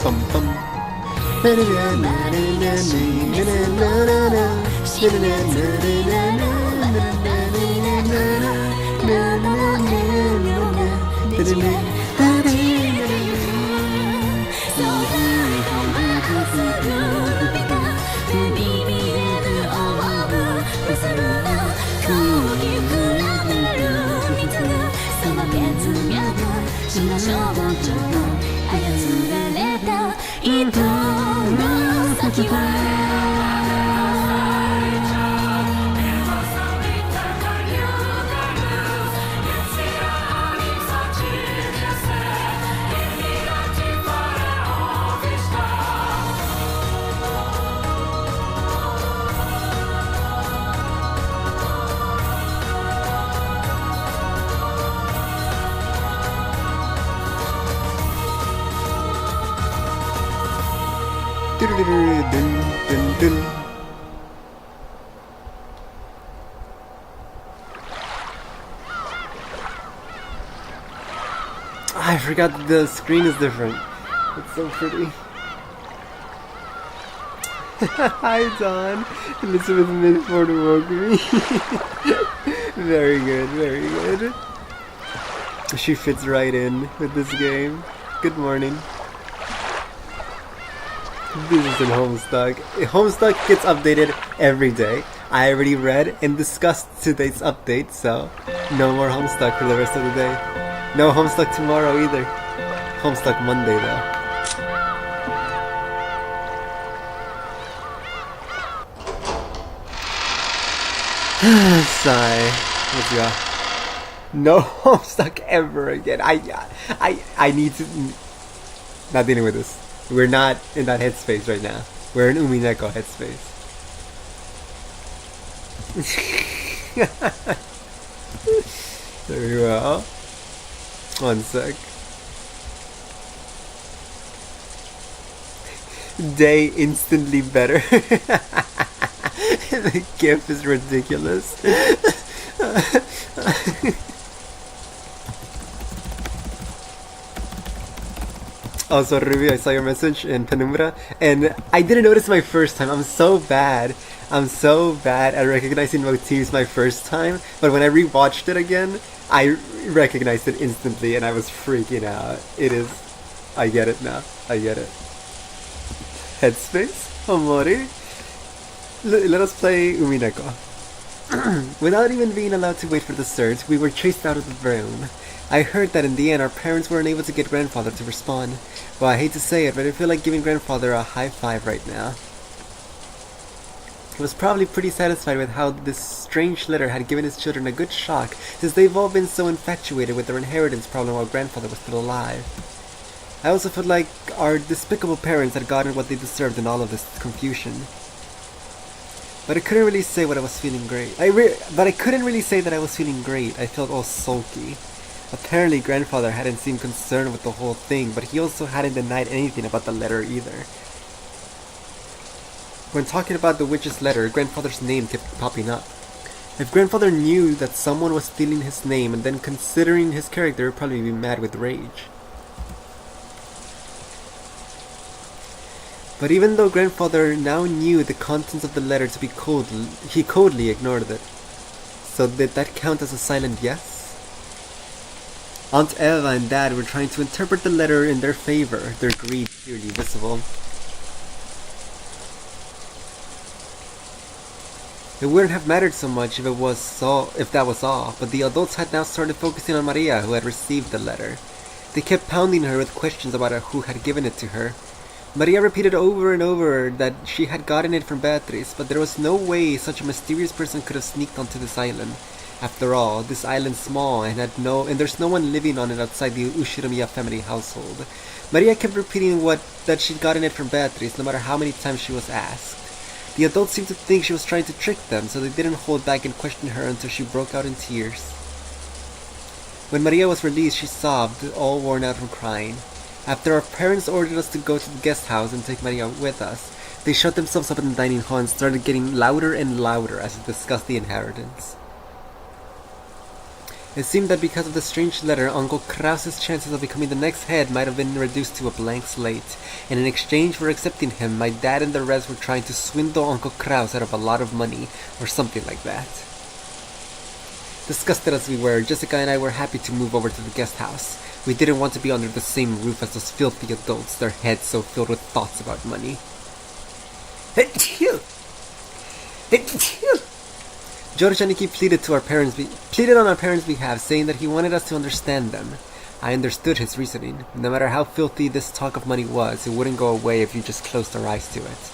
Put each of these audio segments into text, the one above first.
Bum bum. I forgot that the screen is different. It's so pretty. Hi, Dawn. Elizabeth Midford woke me. Very good, very good. She fits right in with this game. Good morning. This is in Homestuck. Homestuck gets updated every day. I already read and discussed today's update, so no more Homestuck for the rest of the day. No Homestuck tomorrow either. Homestuck Monday though. Sigh. Let's go. No Homestuck ever again. I need to. Not dealing with this. We're not in that headspace right now. We're in Umineko headspace. Very well. One sec. Day instantly better. The gif is ridiculous. Also, Ruby, I saw your message in Penumbra, and I didn't notice my first time. I'm so bad at recognizing motifs my first time, but when I rewatched it again, I recognized it instantly, and I was freaking out. It is... I get it now. I get it. Headspace? Omori? Let us play Umineko. Without even being allowed to wait for the search, we were chased out of the room. I heard that in the end our parents weren't able to get grandfather to respond. Well, I hate to say it, but I feel like giving grandfather a high five right now. He was probably pretty satisfied with how this strange letter had given his children a good shock, since they've all been so infatuated with their inheritance problem while grandfather was still alive. I also felt like our despicable parents had gotten what they deserved in all of this confusion. But I couldn't really say what I was feeling great. But I couldn't really say that I was feeling great. I felt all sulky. Apparently, grandfather hadn't seemed concerned with the whole thing, but he also hadn't denied anything about the letter either. When talking about the witch's letter, grandfather's name kept popping up. If grandfather knew that someone was stealing his name and then considering his character, he'd probably be mad with rage. But even though grandfather now knew the contents of the letter to be cold, he coldly ignored it. So did that count as a silent yes? Aunt Eva and Dad were trying to interpret the letter in their favor, their greed clearly visible. It wouldn't have mattered so much if that was all, but the adults had now started focusing on Maria, who had received the letter. They kept pounding her with questions about who had given it to her. Maria repeated over and over that she had gotten it from Beatrice, but there was no way such a mysterious person could have sneaked onto this island. After all, this island's small and there's no one living on it outside the Ushinomiya family household. Maria kept repeating that she'd gotten it from Beatrice, no matter how many times she was asked. The adults seemed to think she was trying to trick them, so they didn't hold back and question her until she broke out in tears. When Maria was released, she sobbed, all worn out from crying. After our parents ordered us to go to the guest house and take Maria with us, they shut themselves up in the dining hall and started getting louder and louder as they discussed the inheritance. It seemed that because of the strange letter, Uncle Krause's chances of becoming the next head might have been reduced to a blank slate, and in exchange for accepting him, my dad and the rest were trying to swindle Uncle Krause out of a lot of money, or something like that. Disgusted as we were, Jessica and I were happy to move over to the guest house. We didn't want to be under the same roof as those filthy adults, their heads so filled with thoughts about money. George Aniki pleaded on our parents' behalf, saying that he wanted us to understand them. I understood his reasoning. No matter how filthy this talk of money was, it wouldn't go away if you just closed our eyes to it.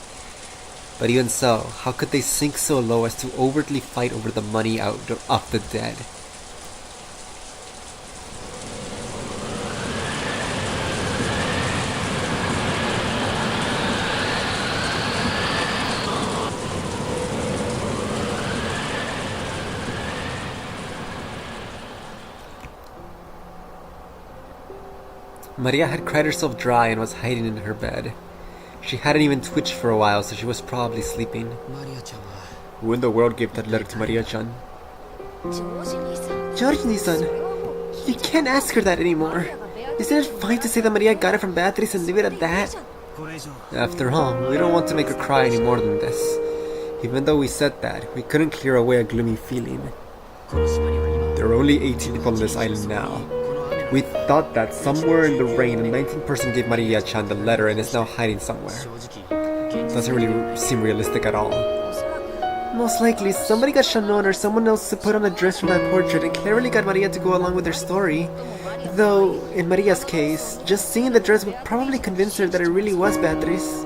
But even so, how could they sink so low as to overtly fight over the money out of the dead? Maria had cried herself dry and was hiding in her bed. She hadn't even twitched for a while, so she was probably sleeping. Who in the world gave that letter to Maria-chan? George-ni-san, you can't ask her that anymore. Isn't it fine to say that Maria got it from Beatrice and leave it at that? After all, we don't want to make her cry any more than this. Even though we said that, we couldn't clear away a gloomy feeling. There are only 18 people on this island now. We thought that somewhere in the rain, a 19th person gave Maria-chan the letter and is now hiding somewhere. Doesn't really seem realistic at all. Most likely, somebody got Shannon or someone else to put on a dress from that portrait and cleverly got Maria to go along with their story. Though, in Maria's case, just seeing the dress would probably convince her that it really was Beatrice.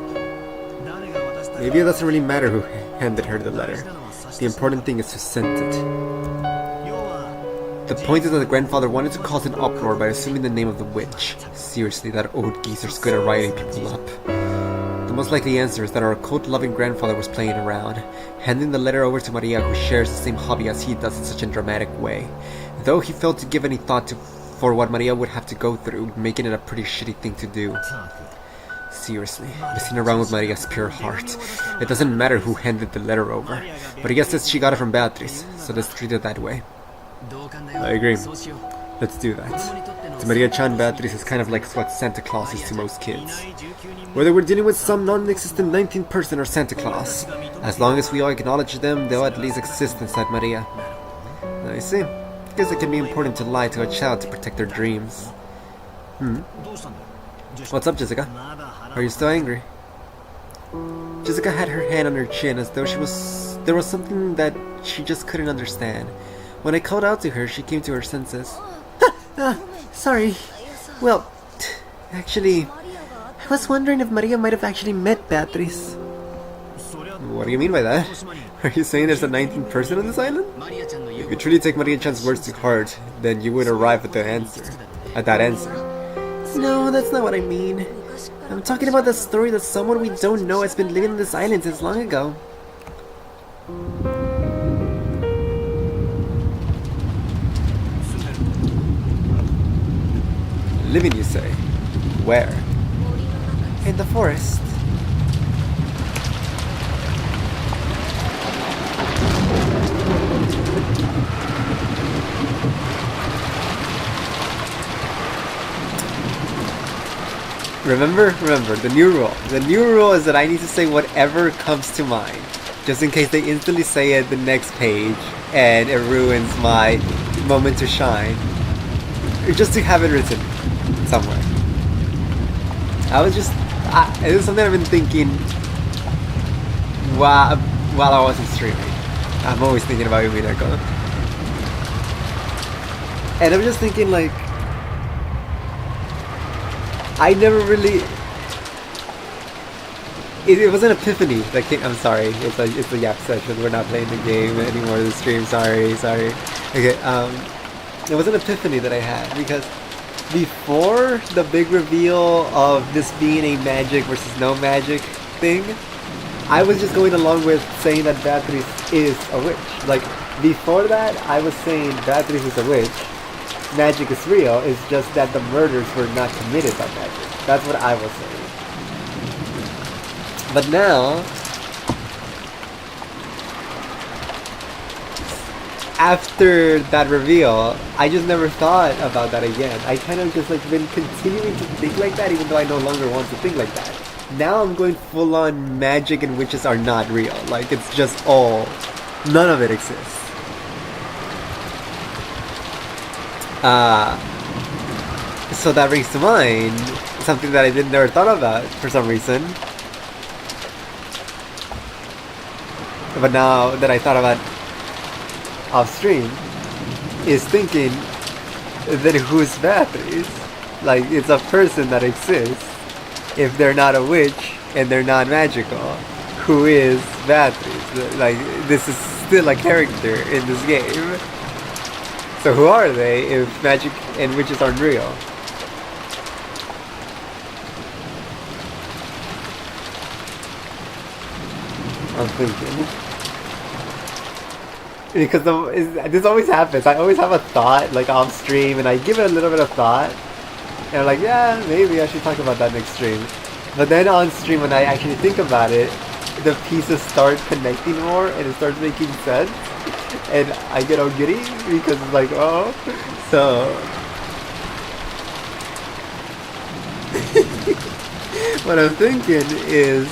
Maybe it doesn't really matter who handed her the letter. The important thing is who sent it. The point is that the grandfather wanted to cause an uproar by assuming the name of the witch. Seriously, that old geezer's good at writing people up. The most likely answer is that our occult-loving grandfather was playing around, handing the letter over to Maria, who shares the same hobby as he does in such a dramatic way. Though he failed to give any thought for what Maria would have to go through, making it a pretty shitty thing to do. Seriously, messing around with Maria's pure heart. It doesn't matter who handed the letter over, but I guess that she got it from Beatrice, so let's treat it that way. I agree. Let's do that. To Maria-chan, Beatrice is kind of like what Santa Claus is to most kids. Whether we're dealing with some non-existent 19th person or Santa Claus, as long as we all acknowledge them, they'll at least exist inside Maria. I see. Guess it can be important to lie to a child to protect their dreams. What's up, Jessica? Are you still angry? Jessica had her hand on her chin as though there was something that she just couldn't understand. When I called out to her, she came to her senses. Sorry. Well, actually, I was wondering if Maria might have actually met Beatrice. What do you mean by that? Are you saying there's a 19th person on this island? If you truly take Maria-chan's words to heart, then you would arrive at that answer. No, that's not what I mean. I'm talking about the story that someone we don't know has been living on this island since long ago. Living, you say? Where? In the forest. Remember, the new rule. The new rule is that I need to say whatever comes to mind, just in case they instantly say it the next page and it ruins my moment to shine. Or just to have it written somewhere. It was something I've been thinking while I wasn't streaming. I'm always thinking about Umineko. And I'm just thinking, like, I never really... It was an epiphany that came... I'm sorry, it's a yap session. We're not playing the game anymore, the stream, sorry. Okay, it was an epiphany that I had, because before the big reveal of this being a magic versus no magic thing, I was just going along with saying that Beatrice is a witch. Like, before that, I was saying Beatrice is a witch, magic is real, it's just that the murders were not committed by magic. That's what I was saying. But now, after that reveal, I just never thought about that again. I kind of just like been continuing to think like that, even though I no longer want to think like that. Now I'm going full on magic and witches are not real. Like it's just all, none of it exists. So that brings to mind something that I never thought about for some reason. But now that I thought about off stream, is thinking that who's Beatrice? Like it's a person that exists. If they're not a witch and they're not magical, who is Beatrice? Like this is still a character in this game. So who are they if magic and witches aren't real? I'm thinking. Because this always happens. I always have a thought like off stream and I give it a little bit of thought. And I'm like, yeah, maybe I should talk about that next stream. But then on stream when I actually think about it, the pieces start connecting more and it starts making sense. And I get all giddy because it's like, oh. So what I'm thinking is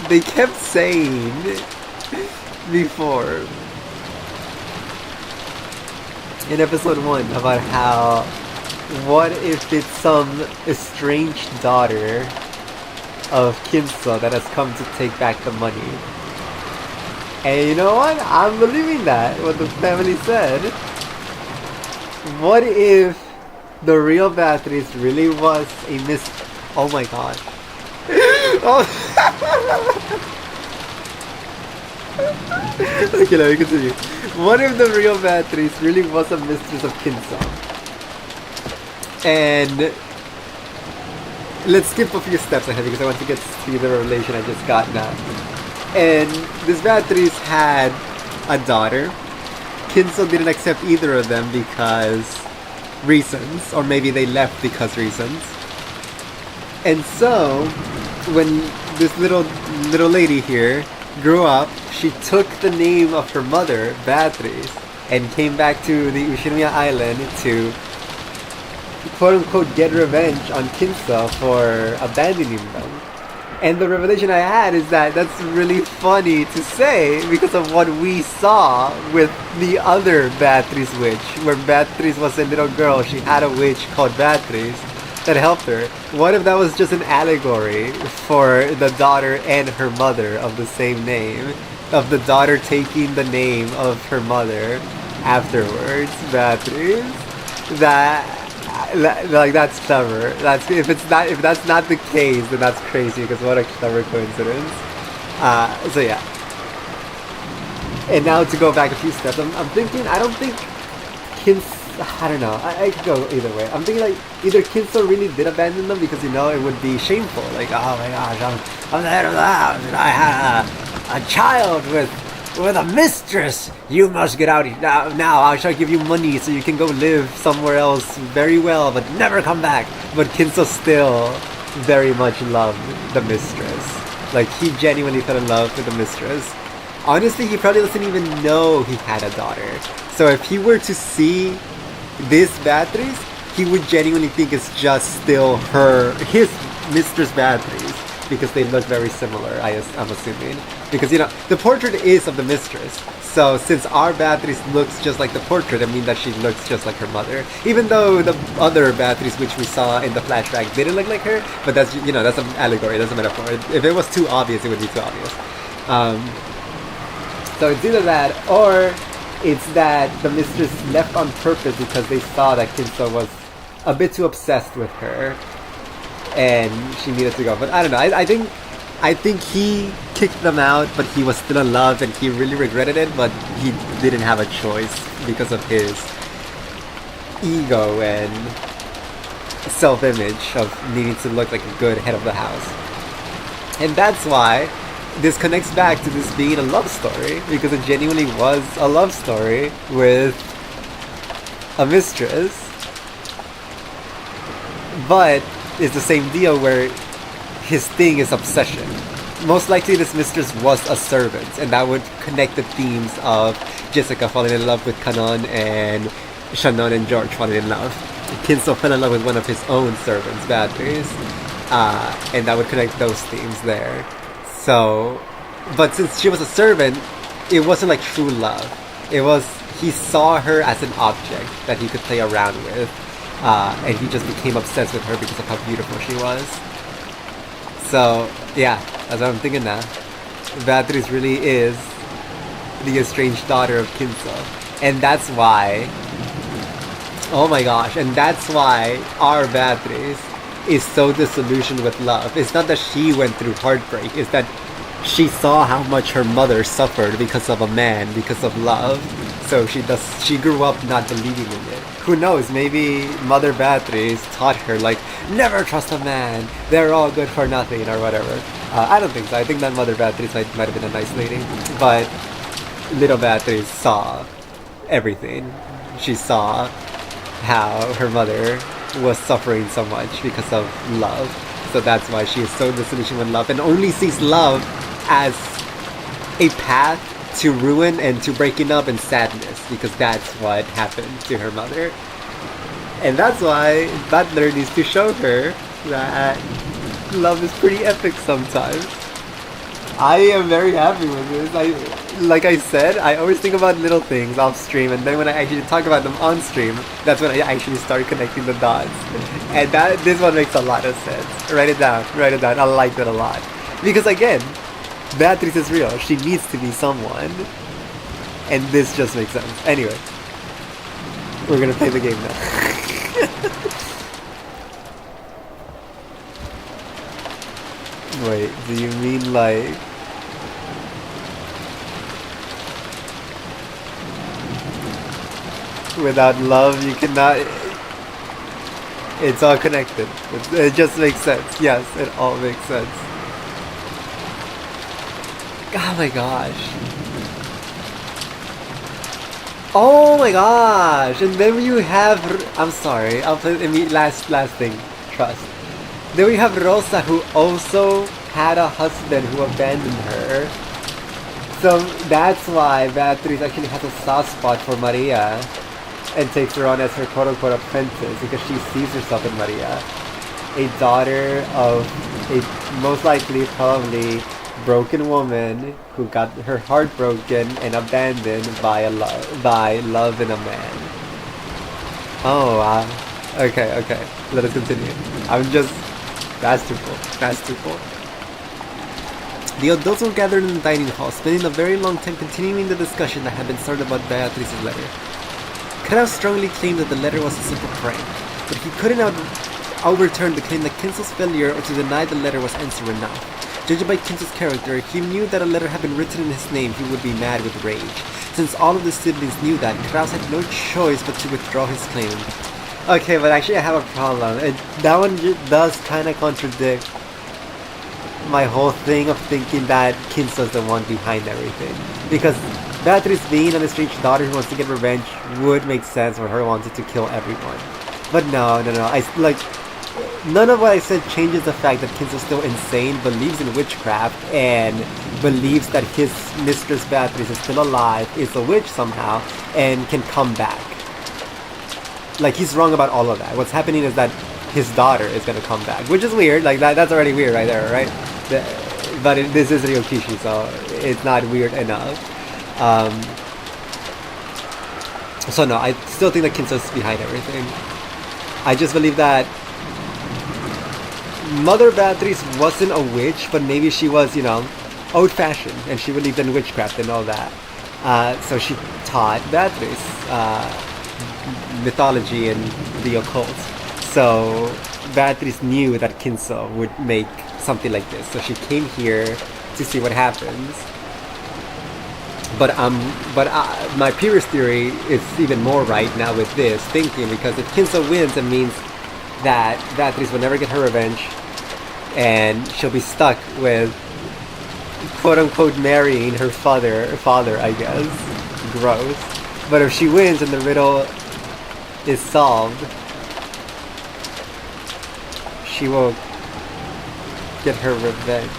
they kept saying before in episode 1 about how what if it's some estranged daughter of Kinso that has come to take back the money. And you know what? I'm believing that, what the family said. What if the real Beatrice really was a oh my god. Oh. Okay, let me continue. What if the real Beatrice really was a mistress of Kinso? And let's skip a few steps ahead because I want to get to the revelation I just got now. And this Beatrice had a daughter. Kinso didn't accept either of them because reasons, or maybe they left because reasons. And so, when this little lady here grew up, she took the name of her mother, Beatrice, and came back to the Ushimiya Island to quote-unquote get revenge on Kinso for abandoning them. And the revelation I had is that that's really funny to say because of what we saw with the other Beatrice witch, where Beatrice was a little girl, she had a witch called Beatrice that helped her. What if that was just an allegory for the daughter and her mother of the same name? Of the daughter taking the name of her mother afterwards, Beatrice? Like that's clever. If that's not the case, then that's crazy because what a clever coincidence. So yeah. And now to go back a few steps, I'm thinking I don't think I don't know. I could go either way. I'm thinking like either Kinso really did abandon them because you know it would be shameful. Like oh my gosh, I'm the head of the house and I had a child with a mistress. You must get out now. I shall give you money so you can go live somewhere else very well, but never come back. But Kinso still very much loved the mistress. Like he genuinely fell in love with the mistress. Honestly, he probably doesn't even know he had a daughter. So if he were to see this Beatrice, he would genuinely think it's just still his mistress Beatrice. Because they look very similar, I'm assuming. Because, you know, the portrait is of the mistress. So, since our Beatrice looks just like the portrait, I mean that she looks just like her mother. Even though the other Beatrice, which we saw in the flashback, didn't look like her. But that's, you know, that's an allegory, that's a metaphor. If it was too obvious, it would be too obvious. So it's either that, or it's that the mistress left on purpose because they saw that Kinso was a bit too obsessed with her. And she needed to go, but I don't know. I think he kicked them out, but he was still in love, and he really regretted it. But he didn't have a choice because of his ego and self-image of needing to look like a good head of the house. And that's why this connects back to this being a love story, because it genuinely was a love story with a mistress, but it's the same deal where his thing is obsession. most likely this mistress was a servant, and that would connect the themes of Jessica falling in love with Kanon and Shannon and George falling in love. Kinso fell in love with one of his own servants, Beatrice, and that would connect those themes there. So, but since she was a servant, it wasn't like true love. It was, he saw her as an object that he could play around with, and he just became obsessed with her because of how beautiful she was. So, yeah, that's what I'm thinking now. Beatrice really is the estranged daughter of Kinso. And that's why, oh my gosh, and that's why our Beatrice is so disillusioned with love. It's not that she went through heartbreak, it's that she saw how much her mother suffered because of a man, because of love. So she grew up not believing in it. Who knows, maybe Mother Beatrice taught her, like, never trust a man, they're all good for nothing, or whatever. I don't think so. I think that Mother Beatrice might have been a nice lady. But little Beatrice saw everything. She saw how her mother was suffering so much because of love. So that's why she is so disillusioned with love and only sees love as a path to ruin and to breaking up and sadness, because that's what happened to her mother. And that's why Butler needs to show her that love is pretty epic sometimes. I am very happy with this. Like I said, I always think about little things off stream, and then when I actually talk about them on stream, that's when I actually start connecting the dots. And this one makes a lot of sense. Write it down. I like that a lot. Because again, Beatrice is real. She needs to be someone. And this just makes sense. Anyway, we're gonna play the game now. Wait, do you mean like... without love you cannot... It's all connected. It just makes sense. Yes, it all makes sense. Oh my gosh. Oh my gosh! And then you have... I'm sorry, I'll play last thing. Trust. Then we have Rosa, who also had a husband who abandoned her. So that's why Beatrice actually has a soft spot for Maria and takes her on as her quote-unquote apprentice, because she sees herself in Maria, a daughter of a most likely probably broken woman who got her heart broken and abandoned by love in a man. Oh wow. Okay, let us continue. I'm just masterful. The adults were gathered in the dining hall, spending a very long time continuing the discussion that had been started about Beatrice's letter. Kraus strongly claimed that the letter was a simple prank, but he couldn't overturn the claim that Kinso's failure or to deny the letter was answer enough. Judging by Kinso's character, he knew that a letter had been written in his name. He would be mad with rage. Since all of the siblings knew that, Kraus had no choice but to withdraw his claim. Okay, but actually I have a problem. That one does kind of contradict my whole thing of thinking that Kinso's the one behind everything. Because Beatrice being an estranged daughter who wants to get revenge would make sense for her wanting to kill everyone. But no. None of what I said changes the fact that Kinso's still insane, believes in witchcraft, and believes that his mistress Beatrice is still alive, is a witch somehow, and can come back. Like, he's wrong about all of that. What's happening is that his daughter is gonna come back, which is weird. Like, that's already weird right there, right? But this is Ryokishi, so it's not weird enough. So no, I still think that Kinso's behind everything. I just believe that Mother Beatrice wasn't a witch, but maybe she was, old-fashioned, and she believed in witchcraft and all that. So she taught Beatrice mythology and the occult. So Beatrice knew that Kinso would make something like this. So she came here to see what happens. But my previous theory is even more right now with this thinking, because if Kinso wins, it means that Beatrice will never get her revenge, and she'll be stuck with quote-unquote marrying her father, I guess. Gross. But if she wins and the riddle is solved, she will get her revenge.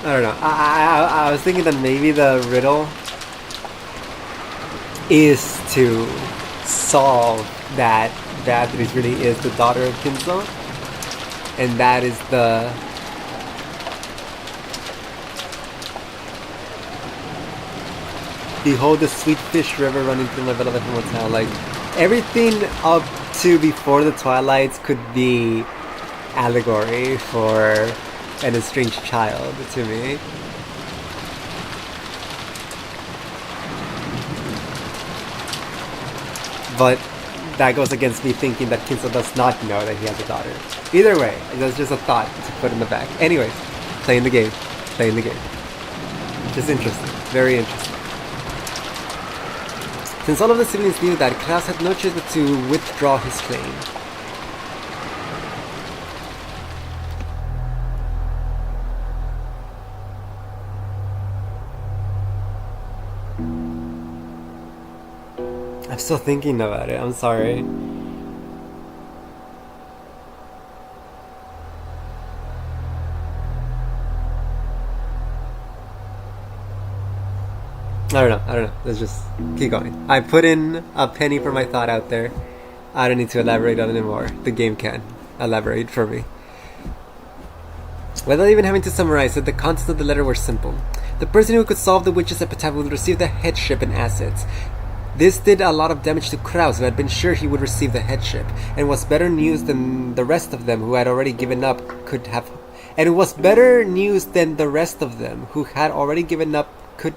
I don't know. I was thinking that maybe the riddle is to solve that Beatriz really is the daughter of Kinzo, and that is the behold the sweet fish river running through my velvet hotel. Like everything up to before the Twilights could be allegory for an estranged child to me. But that goes against me thinking that Kinzo does not know that he has a daughter. Either way, that's just a thought to put in the back. Anyways, playing the game. Playing the game. Just interesting. Very interesting. Since all of the siblings knew that, Klaus had no choice but to withdraw his claim. I'm still thinking about it, I'm sorry. I don't know, let's just keep going. I put in a penny for my thought out there. I don't need to elaborate on it anymore. The game can elaborate for me. Without even having to summarize it, the contents of the letter were simple. The person who could solve the witch's epitaph would receive the headship and assets. This did a lot of damage to Kraus, who had been sure he would receive the headship, and was better news than the rest of them who had already given up could have. And it was better news than the rest of them who had already given up could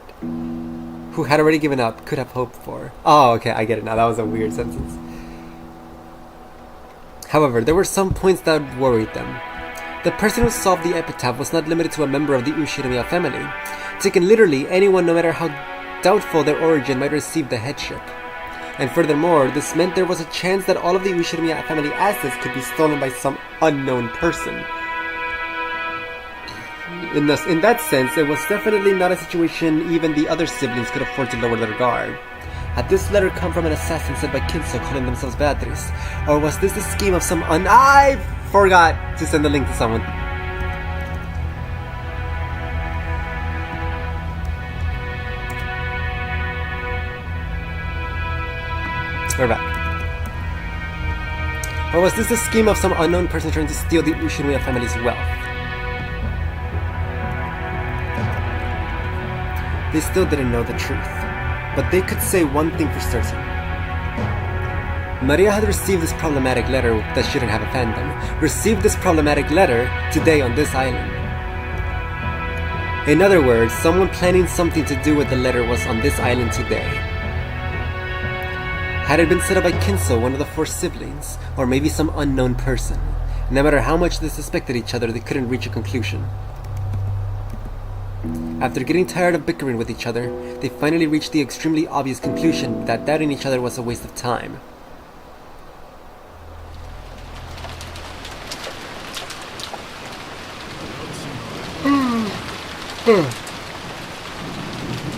have hoped for. Oh, okay, I get it now. That was a weird sentence. However, there were some points that worried them. The person who solved the epitaph was not limited to a member of the Ushirimiya family. Taken literally, anyone, no matter how doubtful their origin, might receive the headship. And furthermore, this meant there was a chance that all of the Ushirimiya family assets could be stolen by some unknown person. In that sense, it was definitely not a situation even the other siblings could afford to lower their guard. Had this letter come from an assassin sent by Kinzo calling themselves Beatriz? Or was this the scheme of some I forgot to send the link to someone. We're back. Or was this the scheme of some unknown person trying to steal the Ushirimiya family's wealth? They still didn't know the truth, but they could say one thing for certain. Maria had received this problematic letter that shouldn't have a fandom. Received this problematic letter today on this island. In other words, someone planning something to do with the letter was on this island today. Had it been set up by Kinzo, one of the four siblings, or maybe some unknown person, no matter how much they suspected each other, they couldn't reach a conclusion. After getting tired of bickering with each other, they finally reached the extremely obvious conclusion that doubting each other was a waste of time.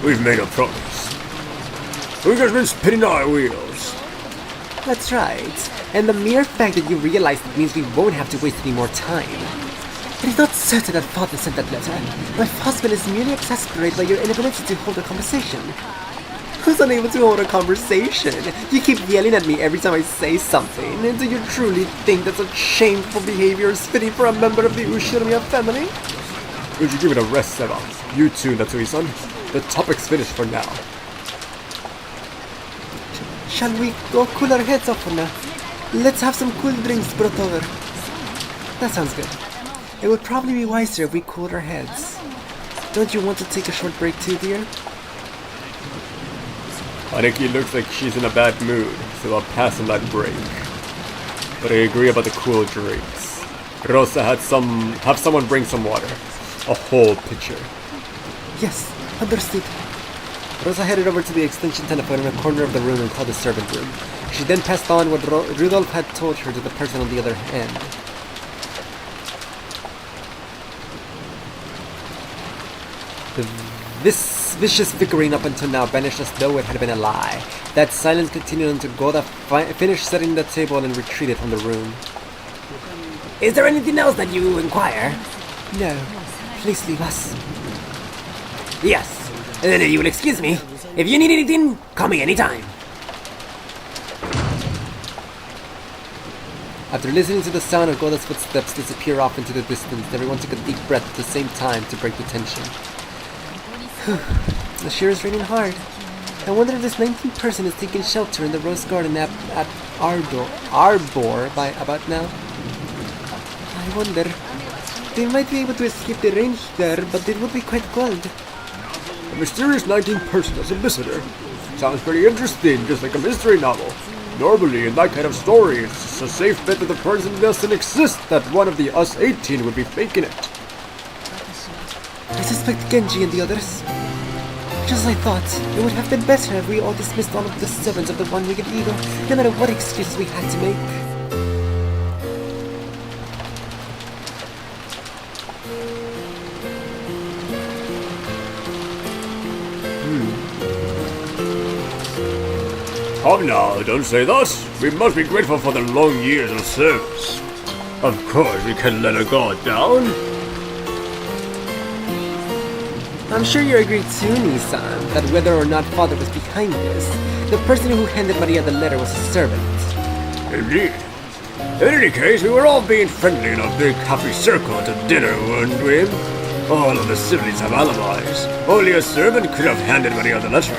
We've made a promise. We've just been spinning our wheels. That's right. And the mere fact that you realize it means we won't have to waste any more time. It is not certain that father sent that letter. My husband is merely exasperated by your inability to hold a conversation. Who's unable to hold a conversation? You keep yelling at me every time I say something. Do you truly think that such shameful behavior is fitting for a member of the Ushirimiya family? Would you give it a rest, Seba? You too, Natsui-san. The topic's finished for now. Shall we go cool our heads off for now? Let's have some cool drinks brought over. That sounds good. It would probably be wiser if we cooled our heads. Don't you want to take a short break too, dear? Haneki looks like she's in a bad mood, so I'll pass on that break. But I agree about the cool drinks. Rosa, have someone bring some water. A whole pitcher. Yes, understood. Rosa headed over to the extension telephone in a corner of the room and called the servant room. She then passed on what Rudolph had told her to the person on the other end. This vicious bickering up until now vanished as though it had been a lie. That silence continued until Goda finished setting the table and retreated from the room. Is there anything else that you inquire? No. Please leave us. Yes. And then you will excuse me. If you need anything, call me anytime. After listening to the sound of Golda's footsteps disappear off into the distance, everyone took a deep breath at the same time to break the tension. The sure is raining hard. I wonder if this 19th person is taking shelter in the rose garden at Arbor by about now. I wonder. They might be able to escape the range there, but it would be quite cold. A mysterious 19th person as a visitor. Sounds pretty interesting, just like a mystery novel. Normally, in that kind of story, it's a safe bet that the person doesn't exist, that one of the us 18 would be faking it. I suspect Genji and the others. Just as I thought, it would have been better if we all dismissed all of the servants of the one-winged eagle, no matter what excuses we had to make. Come now, don't say that. We must be grateful for the long years of service. Of course, we can't let her guard down. I'm sure you agree too, Nisan, that whether or not father was behind this, the person who handed Maria the letter was a servant. Indeed. In any case, we were all being friendly in a big happy circle at dinner, weren't we? All of the siblings have alibis. Only a servant could have handed Maria the letter.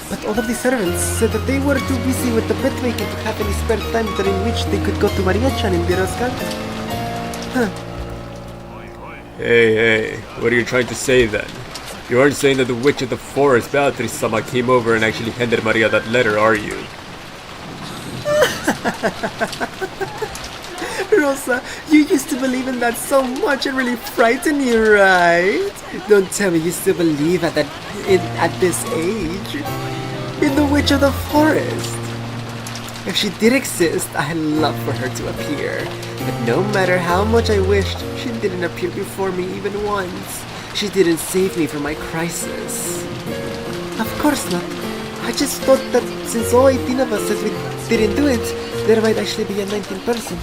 But all of the servants said that they were too busy with the bread making to have any spare time during which they could go to Maria-chan in the rose garden. Huh. Hey, what are you trying to say then? You aren't saying that the witch of the forest, Beatrice-sama, came over and actually handed Maria that letter, are you? Rosa, you used to believe in that so much it really frightened you, right? Don't tell me you still believe at this age in the witch of the forest. If she did exist, I'd love for her to appear. But no matter how much I wished, she didn't appear before me even once. She didn't save me from my crisis. Of course not. I just thought that since all 18 of us said we didn't do it, there might actually be a 19th person.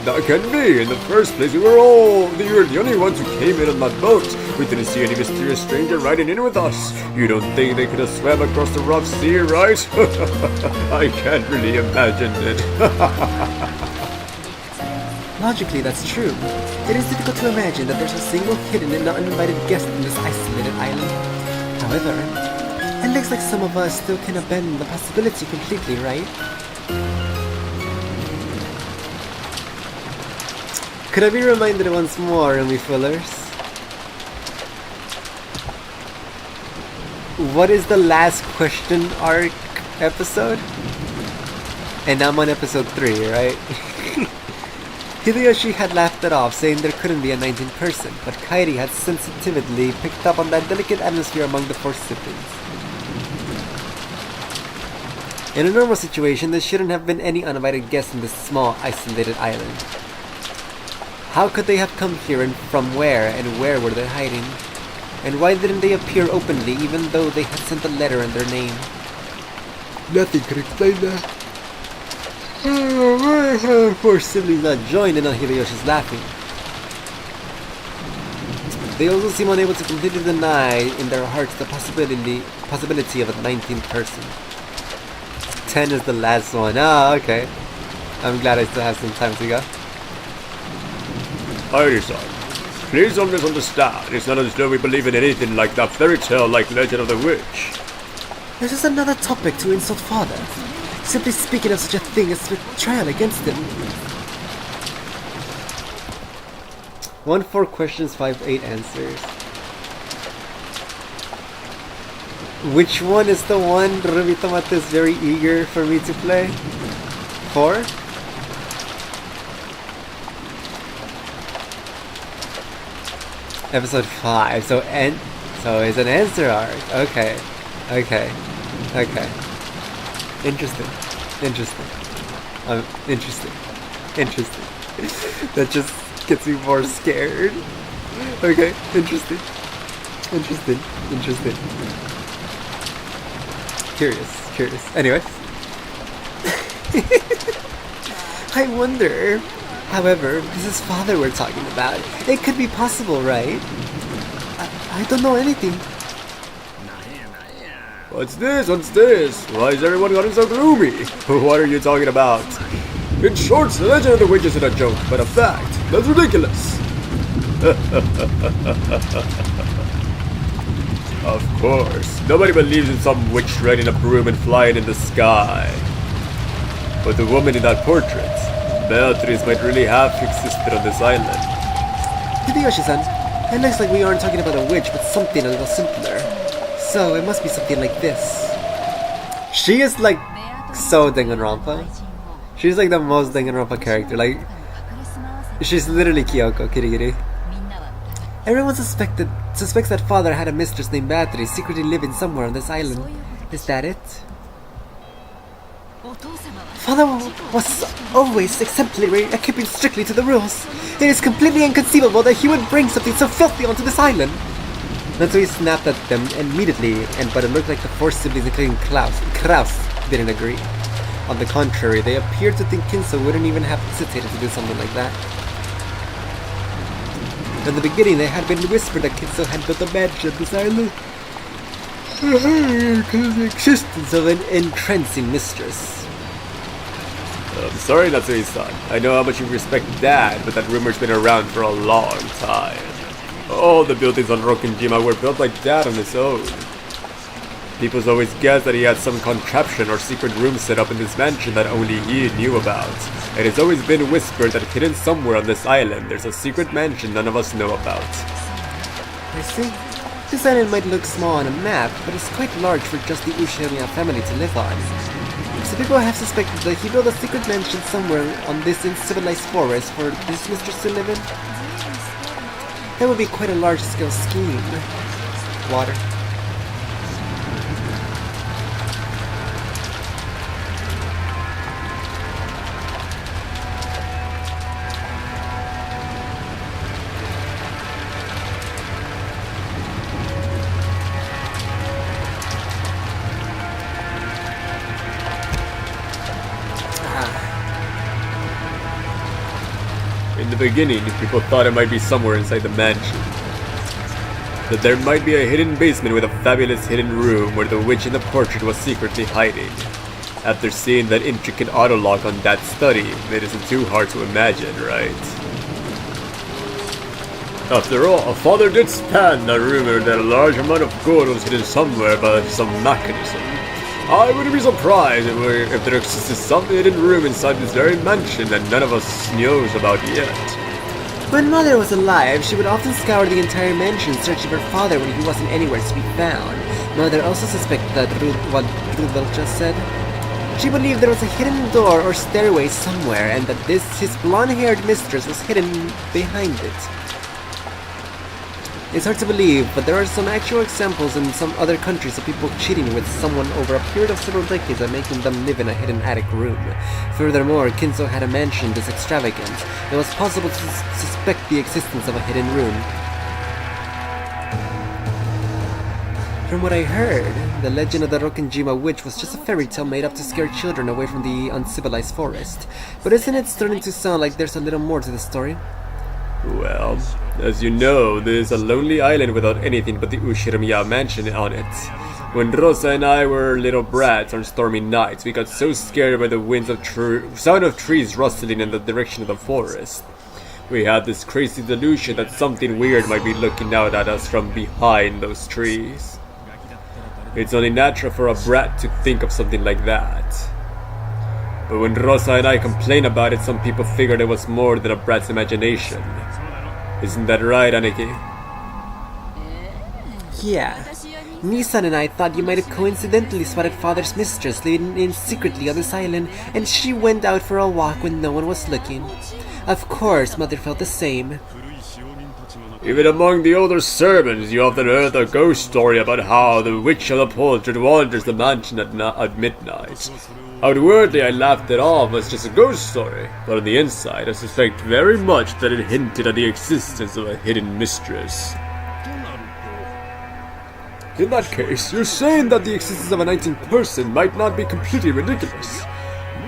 That can be. In the first place, you were the only ones who came in on that boat. We didn't see any mysterious stranger riding in with us. You don't think they could have swam across the rough sea, right? I can't really imagine it. Logically, that's true. It is difficult to imagine that there's a single hidden and uninvited guest in this isolated island. However, it looks like some of us still can abandon the possibility completely, right? Could I be reminded once more, Rumi Fullers? What is the last question arc episode? And I'm on episode 3, right? Hideyoshi had laughed it off, saying there couldn't be a 19th person, but Kairi had sensitively picked up on that delicate atmosphere among the 4 siblings. In a normal situation, there shouldn't have been any uninvited guests in this small, isolated island. How could they have come here and from where, and where were they hiding? And why didn't they appear openly even though they had sent a letter in their name? Nothing could explain that. Poor siblings not joined in on Hideyoshi's laughing. They also seem unable to completely deny in their hearts the possibility of a 19th person. 10 is the last one. Ah, okay. I'm glad I still have some time to go. Kairi-san, please don't misunderstand. It's not as though we believe in anything like that fairy tale like Legend of the Witch. This is another topic to insult father. Simply speaking of such a thing as betrayal against him. 1 4 questions, 5 8 answers. Which one is the one Ruby Tomate is very eager for me to play? 4? Episode 5. So it's an answer arc. Okay. Interesting. Interesting. That just gets me more scared. Okay. Interesting. Curious. Anyway. I wonder, However, this is father we're talking about. It could be possible, right? I don't know anything. What's this? What's this? Why is everyone getting so gloomy? What are you talking about? In short, the legend of the witch isn't a joke, but a fact. That's ridiculous. Of course, nobody believes in some witch riding a broom and flying in the sky. But the woman in that portrait, Beatrice, might really have existed on this island. Hideyoshi-san, it looks like we aren't talking about a witch, but something a little simpler. So, it must be something like this. She is like so Danganronpa. She's like the most Danganronpa character. Like, she's literally Kyoko, Kirigiri. Everyone suspects that father had a mistress named Beatrice secretly living somewhere on this island. Is that it? Father was always exemplary and keeping strictly to the rules. It is completely inconceivable that he would bring something so filthy onto this island. Natsui snapped at them immediately, but it looked like the four siblings, including Kraus, didn't agree. On the contrary, they appeared to think Kinso wouldn't even have hesitated to do something like that. In the beginning, it had been whispered that Kinso had built a mansion on this island because of the existence of an entrancing mistress. I'm sorry, Natsui-san. I know how much you respect Dad, but that rumor's been around for a long time. All the buildings on Rokkenjima were built by Dad on his own. People's always guessed that he had some contraption or secret room set up in this mansion that only he knew about. And it's always been whispered that hidden somewhere on this island there's a secret mansion none of us know about. I see. This island might look small on a map, but it's quite large for just the Ushiramiya family to live on. So people have suspected that he built a secret mansion somewhere on this uncivilized forest for this mistress to live in. That would be quite a large-scale scheme. Water. In the beginning, people thought it might be somewhere inside the mansion. That there might be a hidden basement with a fabulous hidden room where the witch in the portrait was secretly hiding. After seeing that intricate auto lock on that study, it isn't too hard to imagine, right? After all, a father did stand that rumor that a large amount of gold was hidden somewhere by some mechanism. I wouldn't be surprised if there existed some hidden room inside this very mansion that none of us knows about yet. When Mother was alive, she would often scour the entire mansion searching for father when he wasn't anywhere to be found. Mother also suspected that what Rudolf just said. She believed there was a hidden door or stairway somewhere and that his blonde-haired mistress was hidden behind it. It's hard to believe, but there are some actual examples in some other countries of people cheating with someone over a period of several decades and making them live in a hidden attic room. Furthermore, Kinso had a mansion this extravagant. It was possible to suspect the existence of a hidden room. From what I heard, the legend of the Rokkenjima witch was just a fairy tale made up to scare children away from the uncivilized forest. But isn't it starting to sound like there's a little more to the story? Well, as you know, this is a lonely island without anything but the Ushiramiya mansion on it. When Rosa and I were little brats on stormy nights, we got so scared by the sound of trees rustling in the direction of the forest. We had this crazy delusion that something weird might be looking out at us from behind those trees. It's only natural for a brat to think of something like that. But when Rosa and I complained about it, some people figured it was more than a brat's imagination. Isn't that right, Aniki? Yeah. Nisan and I thought you might have coincidentally spotted father's mistress living in secretly on this island, and she went out for a walk when no one was looking. Of course, Mother felt the same. Even among the older servants, you often heard a ghost story about how the witch of the portrait wanders the mansion at midnight. Outwardly, I laughed it off as just a ghost story, but on the inside, I suspect very much that it hinted at the existence of a hidden mistress. In that case, you're saying that the existence of a 19th person might not be completely ridiculous.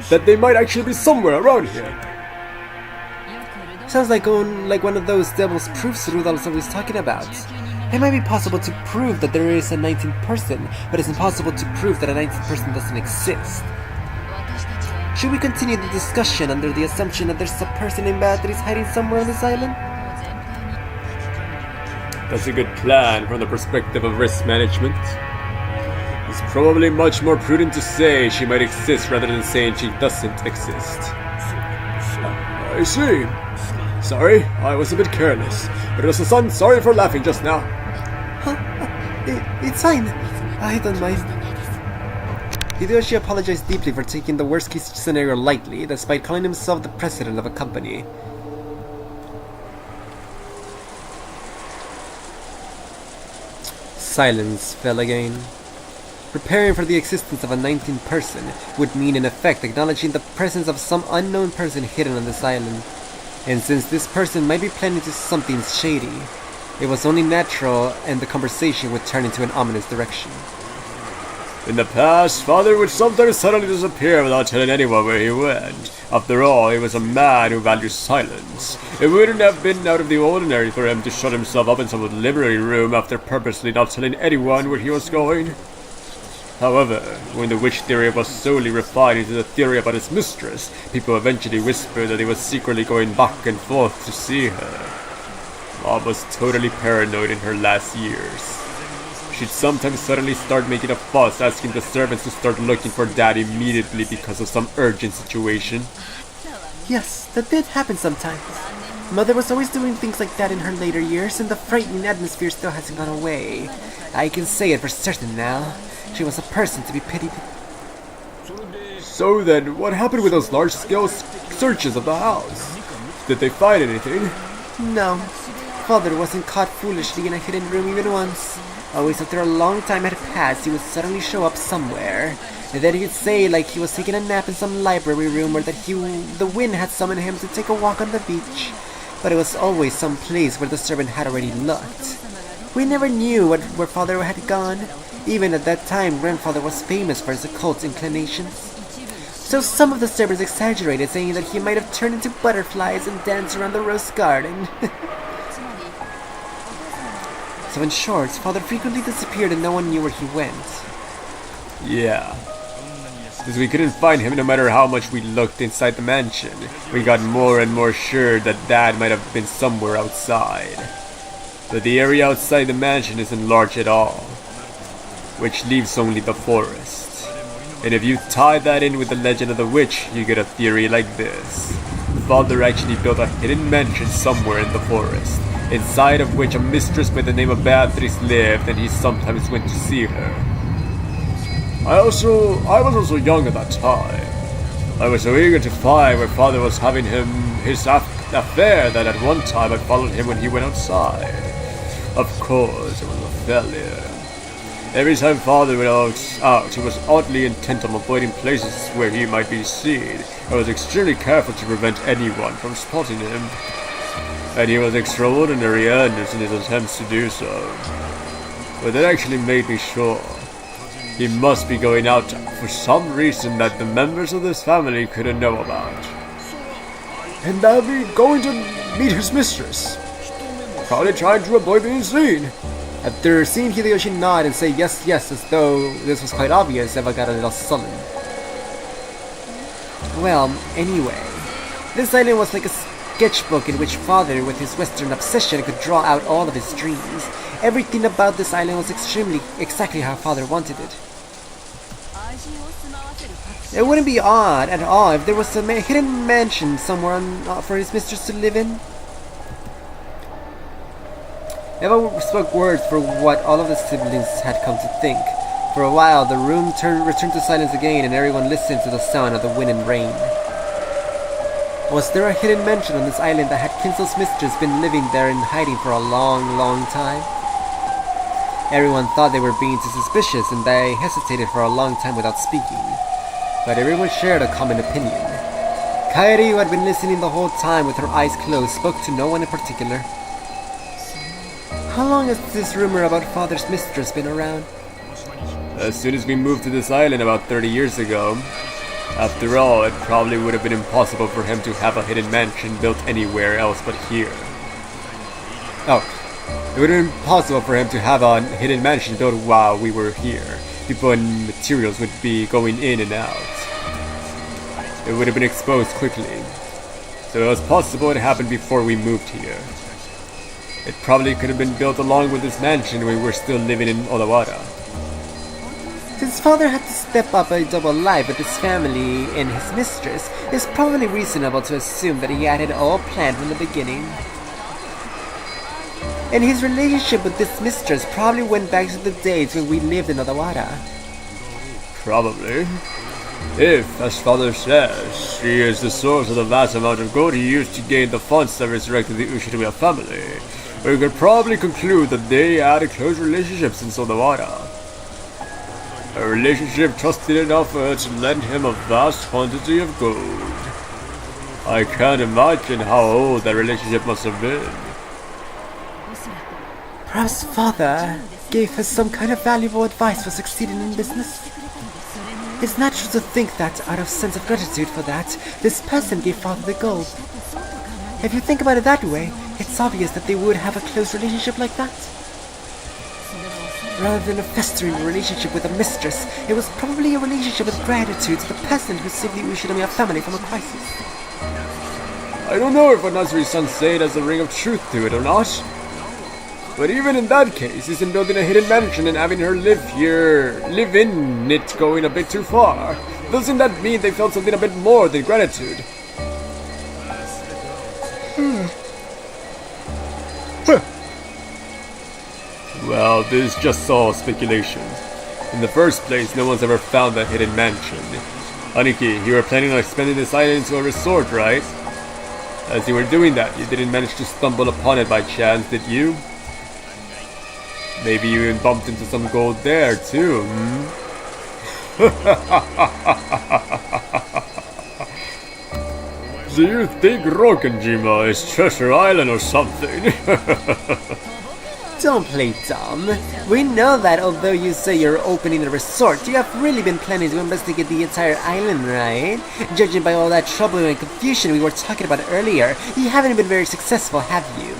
That they might actually be somewhere around here. Sounds like one of those devil's proofs Rudolph's always talking about. It might be possible to prove that there is a 19th person, but it's impossible to prove that a 19th person doesn't exist. Should we continue the discussion under the assumption that there's a person named Beatrice hiding somewhere on this island? That's a good plan from the perspective of risk management. It's probably much more prudent to say she might exist rather than saying she doesn't exist. I see. Sorry, I was a bit careless. Rosa-san, sorry for laughing just now. It's fine. I don't mind. Hideyoshi apologized deeply for taking the worst-case scenario lightly, despite calling himself the president of a company. Silence fell again. Preparing for the existence of a 19th person would mean in effect acknowledging the presence of some unknown person hidden on this island. And since this person might be planning to do something shady, it was only natural and the conversation would turn into an ominous direction. In the past, Father would sometimes suddenly disappear without telling anyone where he went. After all, he was a man who valued silence. It wouldn't have been out of the ordinary for him to shut himself up in some library room after purposely not telling anyone where he was going. However, when the witch theory was solely refined into the theory about his mistress, people eventually whispered that he was secretly going back and forth to see her. Mom was totally paranoid in her last years. She'd sometimes suddenly start making a fuss, asking the servants to start looking for Dad immediately because of some urgent situation. Yes, that did happen sometimes. Mother was always doing things like that in her later years, and the frightening atmosphere still hasn't gone away. I can say it for certain now. She was a person to be pitied. So then, what happened with those large-scale searches of the house? Did they find anything? No. Father wasn't caught foolishly in a hidden room even once. Always after a long time had passed, he would suddenly show up somewhere. And then he'd say like he was taking a nap in some library room or that the wind had summoned him to take a walk on the beach. But it was always some place where the servant had already looked. We never knew where Father had gone. Even at that time, Grandfather was famous for his occult inclinations. So some of the servants exaggerated, saying that he might have turned into butterflies and danced around the rose garden. So in short, Father frequently disappeared and no one knew where he went. Yeah. Since we couldn't find him no matter how much we looked inside the mansion, we got more and more sure that Dad might have been somewhere outside. But the area outside the mansion isn't large at all, which leaves only the forest. And if you tie that in with the legend of the witch, you get a theory like this. Father actually built a hidden mansion somewhere in the forest, inside of which a mistress by the name of Beatrice lived, and he sometimes went to see her. I was also young at that time. I was so eager to find where Father was having his affair that at one time I followed him when he went outside. Of course, it was a failure. Every time Father went out, he was oddly intent on avoiding places where he might be seen. I was extremely careful to prevent anyone from spotting him. And he was extraordinarily earnest in his attempts to do so. But that actually made me sure. He must be going out for some reason that the members of this family couldn't know about. And that would be going to meet his mistress. Probably trying to avoid being seen. After seeing Hideyoshi nod and say yes, yes, as though this was quite obvious, Eva got a little sullen. Well, anyway, this island was like a sketchbook in which Father, with his Western obsession, could draw out all of his dreams. Everything about this island was exactly how Father wanted it. It wouldn't be odd at all if there was a hidden mansion somewhere for his mistress to live in. Eva spoke words for what all of the siblings had come to think. For a while, the room returned to silence again, and everyone listened to the sound of the wind and rain. Was there a hidden mansion on this island that had Kinsel's mistress been living there in hiding for a long, long time? Everyone thought they were being too suspicious, and they hesitated for a long time without speaking. But everyone shared a common opinion. Kairi, who had been listening the whole time with her eyes closed, spoke to no one in particular. How long has this rumor about Father's mistress been around? As soon as we moved to this island about 30 years ago. After all, it probably would have been impossible for him to have a hidden mansion built anywhere else but here. Oh, it would have been impossible for him to have a hidden mansion built while we were here. People and materials would be going in and out. It would have been exposed quickly. So it was possible it happened before we moved here. It probably could have been built along with this mansion when we were still living in Odawara. His father had to step up a double life with his family and his mistress. It's probably reasonable to assume that he had it all planned from the beginning. And his relationship with this mistress probably went back to the days when we lived in Odawara. Probably. If, as father says, she is the source of the vast amount of gold he used to gain the funds that resurrected the Ushiriya family, we could probably conclude that they had a close relationship since Odawara. A relationship trusted enough for her to lend him a vast quantity of gold. I can't imagine how old that relationship must have been. Perhaps father gave her some kind of valuable advice for succeeding in business. It's natural to think that, out of sense of gratitude for that, this person gave father the gold. If you think about it that way, it's obvious that they would have a close relationship like that. Rather than a festering relationship with a mistress, it was probably a relationship with gratitude to the peasant who saved the Ushiramiya family from a crisis. I don't know if what Nazuri-san said has a ring of truth to it or not. But even in that case, isn't building a hidden mansion and having her live in it going a bit too far? Doesn't that mean they felt something a bit more than gratitude? Well, this is just all speculation. In the first place, no one's ever found that hidden mansion. Aniki, you were planning on expanding this island into a resort, right? As you were doing that, you didn't manage to stumble upon it by chance, did you? Maybe you even bumped into some gold there, too, Do you think Rokenjima is Treasure Island or something? Don't play dumb. We know that although you say you're opening a resort, you have really been planning to investigate the entire island, right? Judging by all that trouble and confusion we were talking about earlier, you haven't been very successful, have you?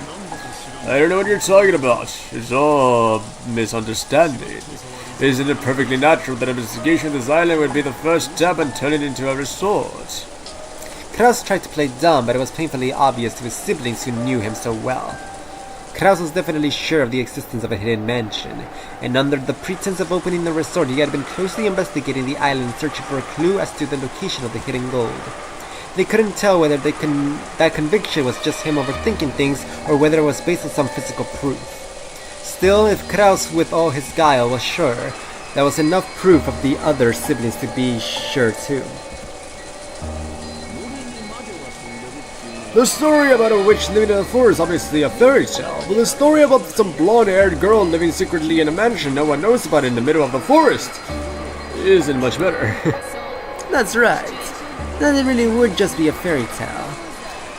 I don't know what you're talking about. It's all misunderstanding. Isn't it perfectly natural that investigation of this island would be the first step and turn it into a resort? Kraus tried to play dumb, but it was painfully obvious to his siblings who knew him so well. Kraus was definitely sure of the existence of a hidden mansion, and under the pretense of opening the resort, he had been closely investigating the island searching for a clue as to the location of the hidden gold. They couldn't tell whether that conviction was just him overthinking things or whether it was based on some physical proof. Still, if Kraus with all his guile was sure, that was enough proof of the other siblings to be sure too. The story about a witch living in the forest is obviously a fairy tale, but the story about some blonde-haired girl living secretly in a mansion no one knows about in the middle of the forest isn't much better. That's right. Then it really would just be a fairy tale.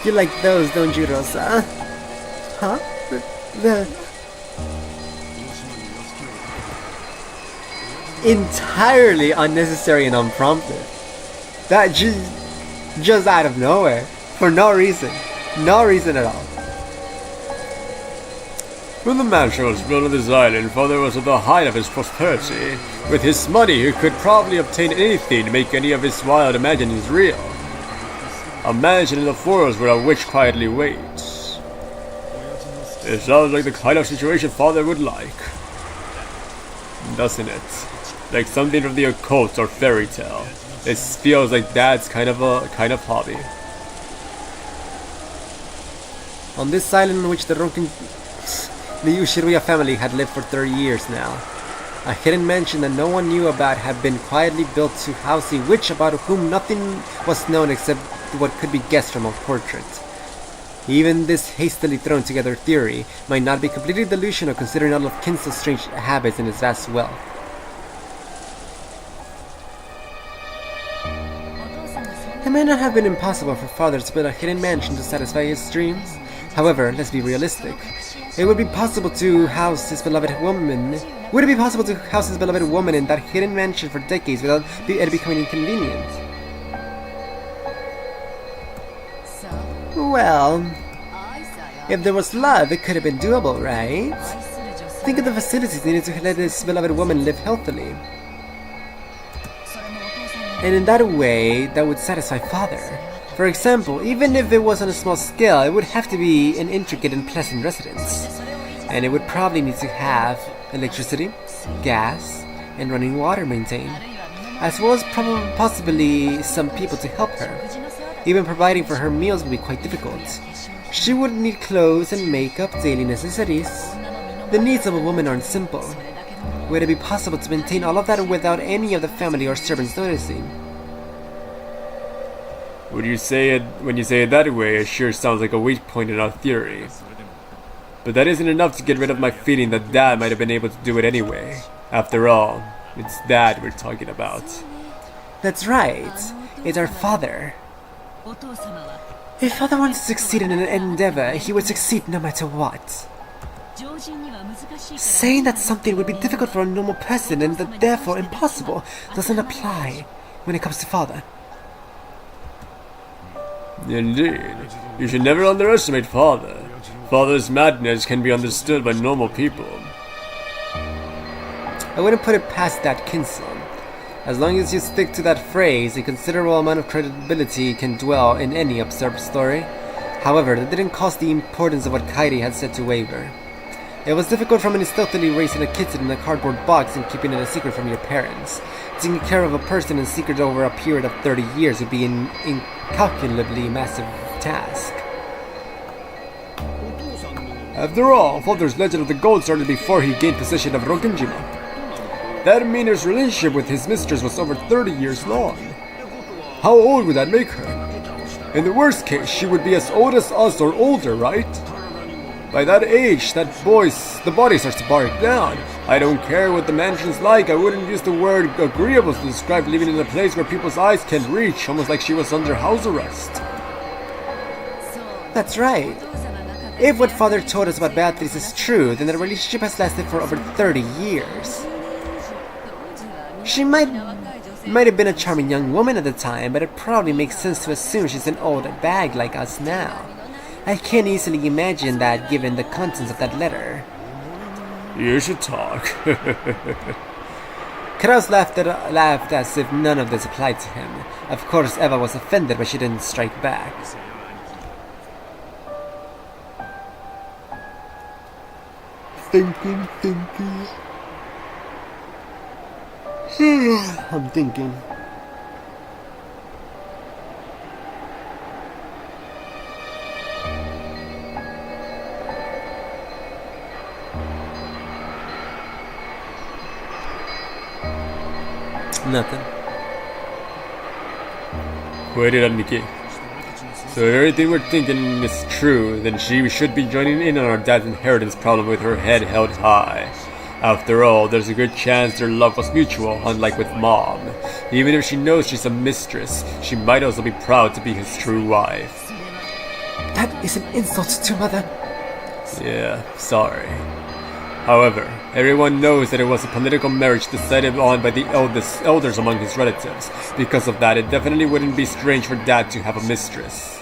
You like those, don't you, Rosa? Huh? The entirely unnecessary and unprompted. That just out of nowhere. For no reason. No reason at all. When the mansion was built on this island, father was at the height of his prosperity. With his money, he could probably obtain anything to make any of his wild imaginings real. A mansion in the forest where a witch quietly waits. It sounds like the kind of situation father would like. Doesn't it? Like something from the occult or fairy tale. It feels like dad's kind of hobby. On this island in which the Ushiriya family had lived for 30 years now, a hidden mansion that no one knew about had been quietly built to house a witch about whom nothing was known except what could be guessed from a portrait. Even this hastily thrown together theory might not be completely delusional considering all of Kinso's strange habits and his vast wealth. It may not have been impossible for father to build a hidden mansion to satisfy his dreams. However, let's be realistic. It would be possible to house his beloved woman. Would it be possible to house his beloved woman in that hidden mansion for decades without it becoming inconvenient? Well, if there was love, it could have been doable, right? Think of the facilities needed to let this beloved woman live healthily. And in that way, that would satisfy father. For example, even if it was on a small scale, it would have to be an intricate and pleasant residence. And it would probably need to have electricity, gas, and running water maintained, as well as possibly some people to help her. Even providing for her meals would be quite difficult. She would need clothes and makeup, daily necessities. The needs of a woman aren't simple. Would it be possible to maintain all of that without any of the family or servants noticing? When you say it that way, it sure sounds like a weak point in our theory. But that isn't enough to get rid of my feeling that Dad might have been able to do it anyway. After all, it's Dad we're talking about. That's right. It's our father. If father wanted to succeed in an endeavor, he would succeed no matter what. Saying that something would be difficult for a normal person and that therefore impossible doesn't apply when it comes to father. Indeed. You should never underestimate father. Father's madness can be understood by normal people. I wouldn't put it past that, Kinsel. As long as you stick to that phrase, a considerable amount of credibility can dwell in any absurd story. However, that didn't cause the importance of what Kairi had said to waver. It was difficult from stealthily raising a kitten in a cardboard box and keeping it a secret from your parents. Taking care of a person in secret over a period of 30 years would be an incalculably massive task. After all, Father's legend of the gold started before he gained possession of Rokenjima. That means his relationship with his mistress was over 30 years long. How old would that make her? In the worst case, she would be as old as us or older, right? By that age, the body starts to break down. I don't care what the mansion's like, I wouldn't use the word agreeable to describe living in a place where people's eyes can't reach, almost like she was under house arrest. That's right. If what father told us about Beatrice is true, then the relationship has lasted for over 30 years. She might have been a charming young woman at the time, but it probably makes sense to assume she's an old bag like us now. I can't easily imagine that given the contents of that letter. You should talk. Kraus laughed as if none of this applied to him. Of course, Eva was offended, but she didn't strike back. Thinking. I'm thinking. Nothing. Wait it up, Nikki. So if everything we're thinking is true, then she should be joining in on our dad's inheritance problem with her head held high. After all, there's a good chance their love was mutual, unlike with Mom. Even if she knows she's a mistress, she might also be proud to be his true wife. That is an insult to Mother. Yeah, sorry. However, everyone knows that it was a political marriage decided on by the elders among his relatives. Because of that, it definitely wouldn't be strange for Dad to have a mistress.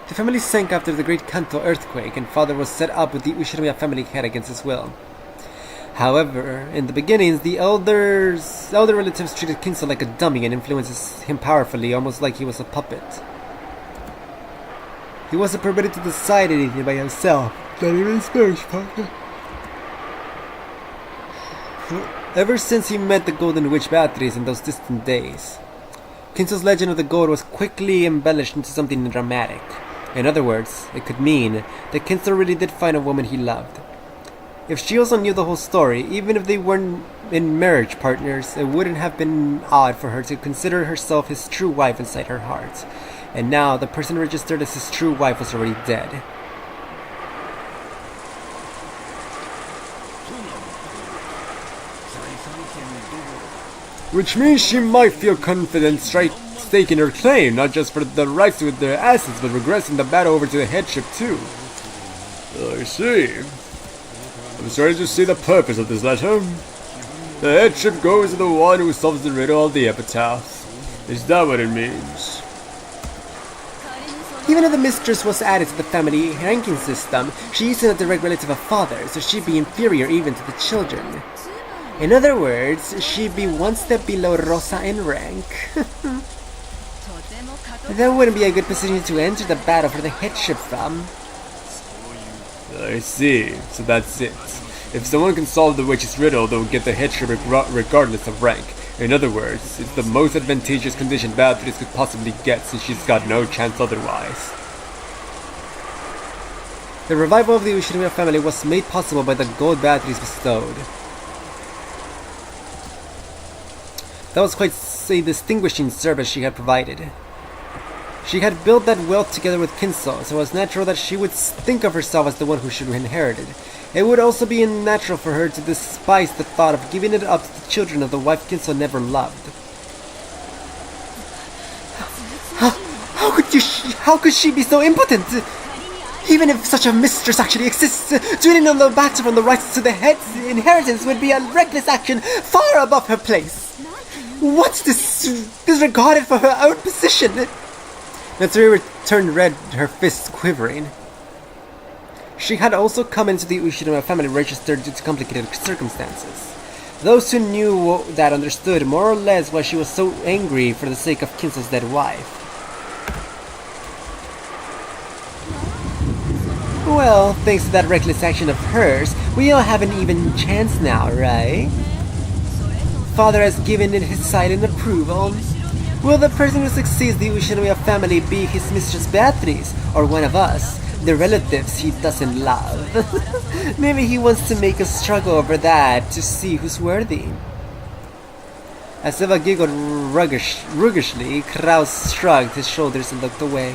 The family sank after the Great Kanto earthquake, and father was set up with the Ushiramiya family head against his will. However, in the beginnings, the elder relatives treated Kinso like a dummy and influences him powerfully, almost like he was a puppet. He wasn't permitted to decide anything by himself, not even his marriage partner. Ever since he met the Golden Witch Beatrice in those distant days, Kinso's legend of the gold was quickly embellished into something dramatic. In other words, it could mean that Kinso really did find a woman he loved. If she also knew the whole story, even if they weren't in marriage partners, it wouldn't have been odd for her to consider herself his true wife inside her heart. And now, the person registered as his true wife was already dead. Which means she might feel confident staking her claim, not just for the rights to their assets, but regressing the battle over to the headship too. I see. I'm starting to see the purpose of this letter. The headship goes to the one who solves the riddle of the epitaph. Is that what it means? Even if the mistress was added to the family ranking system, she isn't a direct relative of father, so she'd be inferior even to the children. In other words, she'd be one step below Rosa in rank. That wouldn't be a good position to enter the battle for the headship from. I see. So that's it. If someone can solve the witch's riddle, they'll get the headship regardless of rank. In other words, it's the most advantageous condition Beatrice could possibly get since she's got no chance otherwise. The revival of the Ushirima family was made possible by the gold Beatrice bestowed. That was quite a distinguishing service she had provided. She had built that wealth together with Kinso, so it was natural that she would think of herself as the one who should inherit it. It would also be unnatural for her to despise the thought of giving it up to the children of the wife Kinso never loved. How could she be so impotent? Even if such a mistress actually exists, doing on the matter from the rights to the head's inheritance would be a reckless action far above her place. What's disregarded for her own position? Natsuri turned red, her fists quivering. She had also come into the Ushirima family registered due to complicated circumstances. Those who knew that understood more or less why she was so angry for the sake of Kinso's dead wife. Well, thanks to that reckless action of hers, we all have an even chance now, right? Father has given it his silent approval. Will the person who succeeds the Ushirima family be his mistress Beatrice, or one of us, the relatives he doesn't love? Maybe he wants to make us struggle over that to see who's worthy. As Eva giggled roguishly, Kraus shrugged his shoulders and looked away.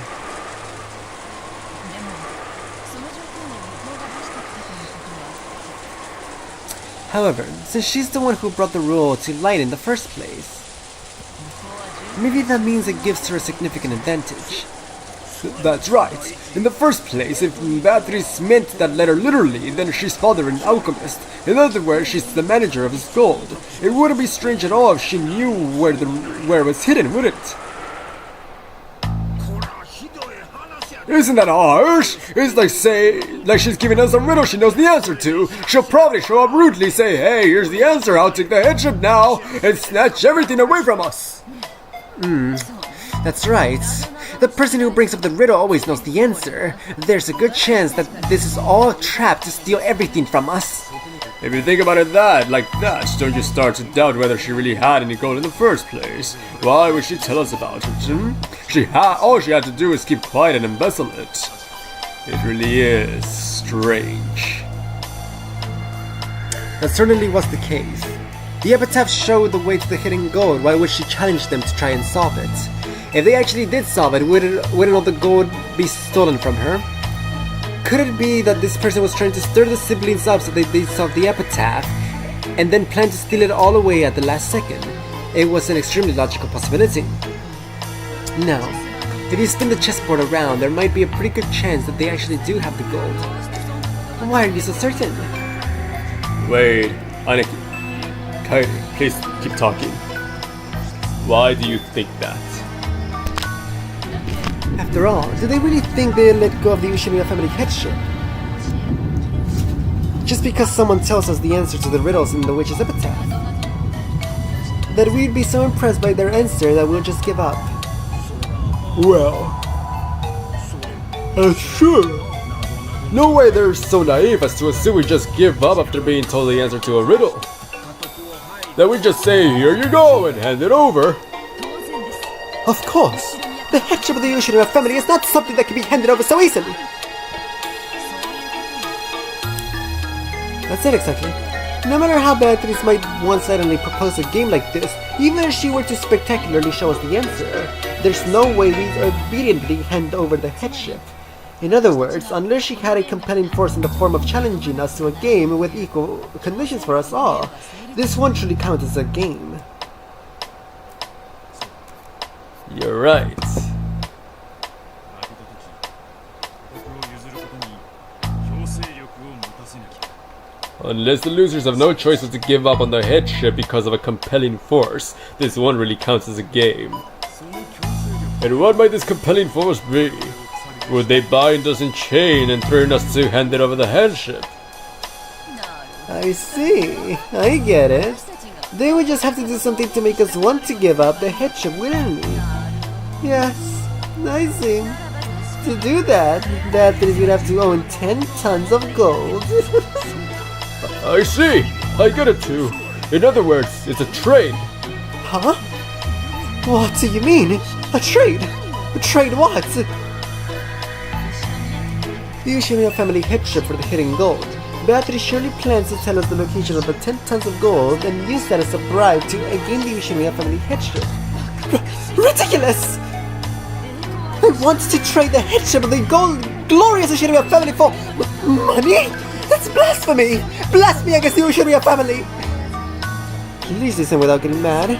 However, since she's the one who brought the rule to light in the first place, maybe that means it gives her a significant advantage. That's right. In the first place, if Beatrice meant that letter literally, then she's father an alchemist. In other words, she's the manager of his gold. It wouldn't be strange at all if she knew where it was hidden, would it? Isn't that harsh? It's like she's giving us a riddle she knows the answer to. She'll probably show up rudely, say, "Hey, here's the answer, I'll take the headship now," and snatch everything away from us. That's right. The person who brings up the riddle always knows the answer. There's a good chance that this is all a trap to steal everything from us. If you think about it like that, don't you start to doubt whether she really had any gold in the first place? Why would she tell us about it? All she had to do was keep quiet and embezzle it. It really is strange. That certainly was the case. The epitaph showed the way to the hidden gold, why would she challenge them to try and solve it? If they actually did solve it, wouldn't all the gold be stolen from her? Could it be that this person was trying to stir the siblings up so that they solve the epitaph, and then plan to steal it all away at the last second? It was an extremely logical possibility. Now, if you spin the chessboard around, there might be a pretty good chance that they actually do have the gold. Why are you so certain? Wait, Aneki. Kairi, please keep talking. Why do you think that? After all, do they really think they'll let go of the Ushirima family headship? Just because someone tells us the answer to the riddles in the witch's epitaph? That we'd be so impressed by their answer that we'll just give up. Well, sure. No way they're so naive as to assume we just give up after being told the answer to a riddle. That we just say, "Here you go," and hand it over. Of course! The headship of the Ushirima family is not something that can be handed over so easily! That's it exactly. No matter how Beatrice might one-sidedly propose a game like this, even if she were to spectacularly show us the answer, there's no way we'd obediently hand over the headship. In other words, unless she had a compelling force in the form of challenging us to a game with equal conditions for us all, this won't truly count as a game. You're right. Unless the losers have no choice but to give up on their headship because of a compelling force, this one really counts as a game. And what might this compelling force be? Would they bind us in chain and threaten us to hand it over the headship? I see. I get it. They would just have to do something to make us want to give up the headship willingly. Yes, I see. To do that, Beatrice would have to own 10 tons of gold. I see. I get it too. In other words, it's a trade. Huh? What do you mean? A trade? A trade what? The Ushimiya family headship for the hidden gold. Beatrice surely plans to tell us the location of the 10 tons of gold and use that as a bribe to gain the Ushimiya family headship. Ridiculous! I want to trade the headship of the glorious Ushimiya family for money? That's blasphemy! Blasphemy against the Ushimiya family! Please listen without getting mad.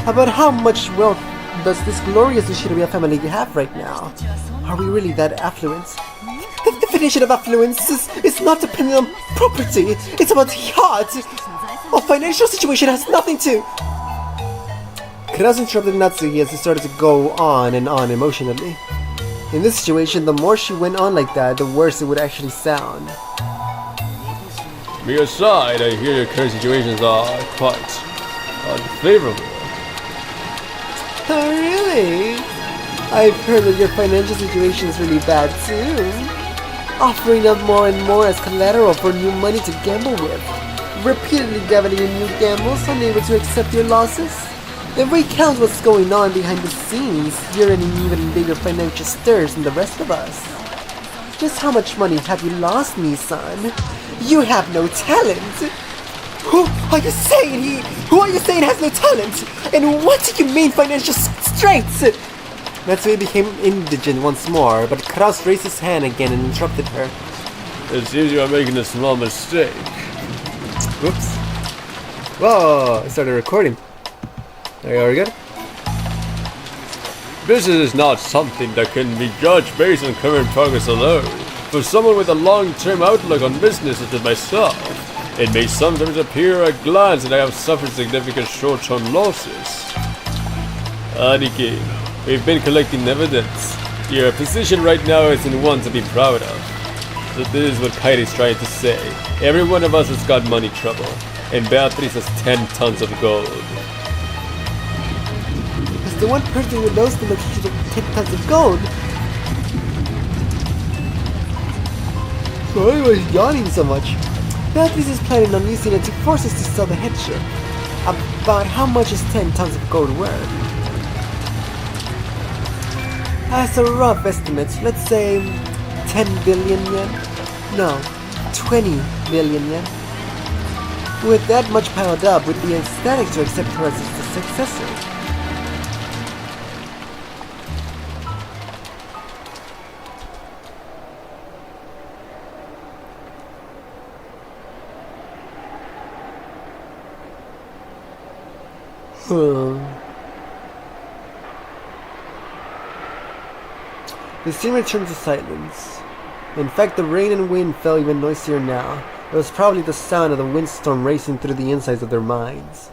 About how much wealth does this glorious Ushimiya family have right now? Are we really that affluent? The definition of affluence is not dependent on property. It's about yacht. Our financial situation has nothing to... Kraus interrupted Natsuki as he started to go on and on emotionally. In this situation, the more she went on like that, the worse it would actually sound. Me aside, I hear your current situations are quite unfavorable. Oh, really? I've heard that your financial situation is really bad too. Offering up more and more as collateral for new money to gamble with. Repeatedly dabbling in new gambles, unable to accept your losses. If we count what's going on behind the scenes, you're in an even bigger financial stirs than the rest of us. Just how much money have you lost, Nissan? You have no talent! Who are you saying has no talent? And what do you mean financial straits? Matsui became indigent once more, but Kraus raised his hand again and interrupted her. It seems you are making a small mistake. Whoops. Whoa, I started recording. Are we good? Business is not something that can be judged based on current progress alone. For someone with a long-term outlook on business such as myself, it may sometimes appear at a glance that I have suffered significant short-term losses. Aniki, we've been collecting evidence. Your position right now isn't one to be proud of. So this is what Kairi is trying to say. Every one of us has got money trouble, and Beatrice has 10 tons of gold. As the one person who knows the location of 10 tons of gold. Why was yawning so much? Beatrice is planning on using it to force us to sell the headship. About how much is 10 tons of gold worth? As a rough estimate, let's say 10 billion yen? No, 20 billion yen. With that much piled up, we'd be ecstatic to accept her as the successor. The scene returned to silence. In fact, the rain and wind fell even noisier now. It was probably the sound of the windstorm racing through the insides of their minds.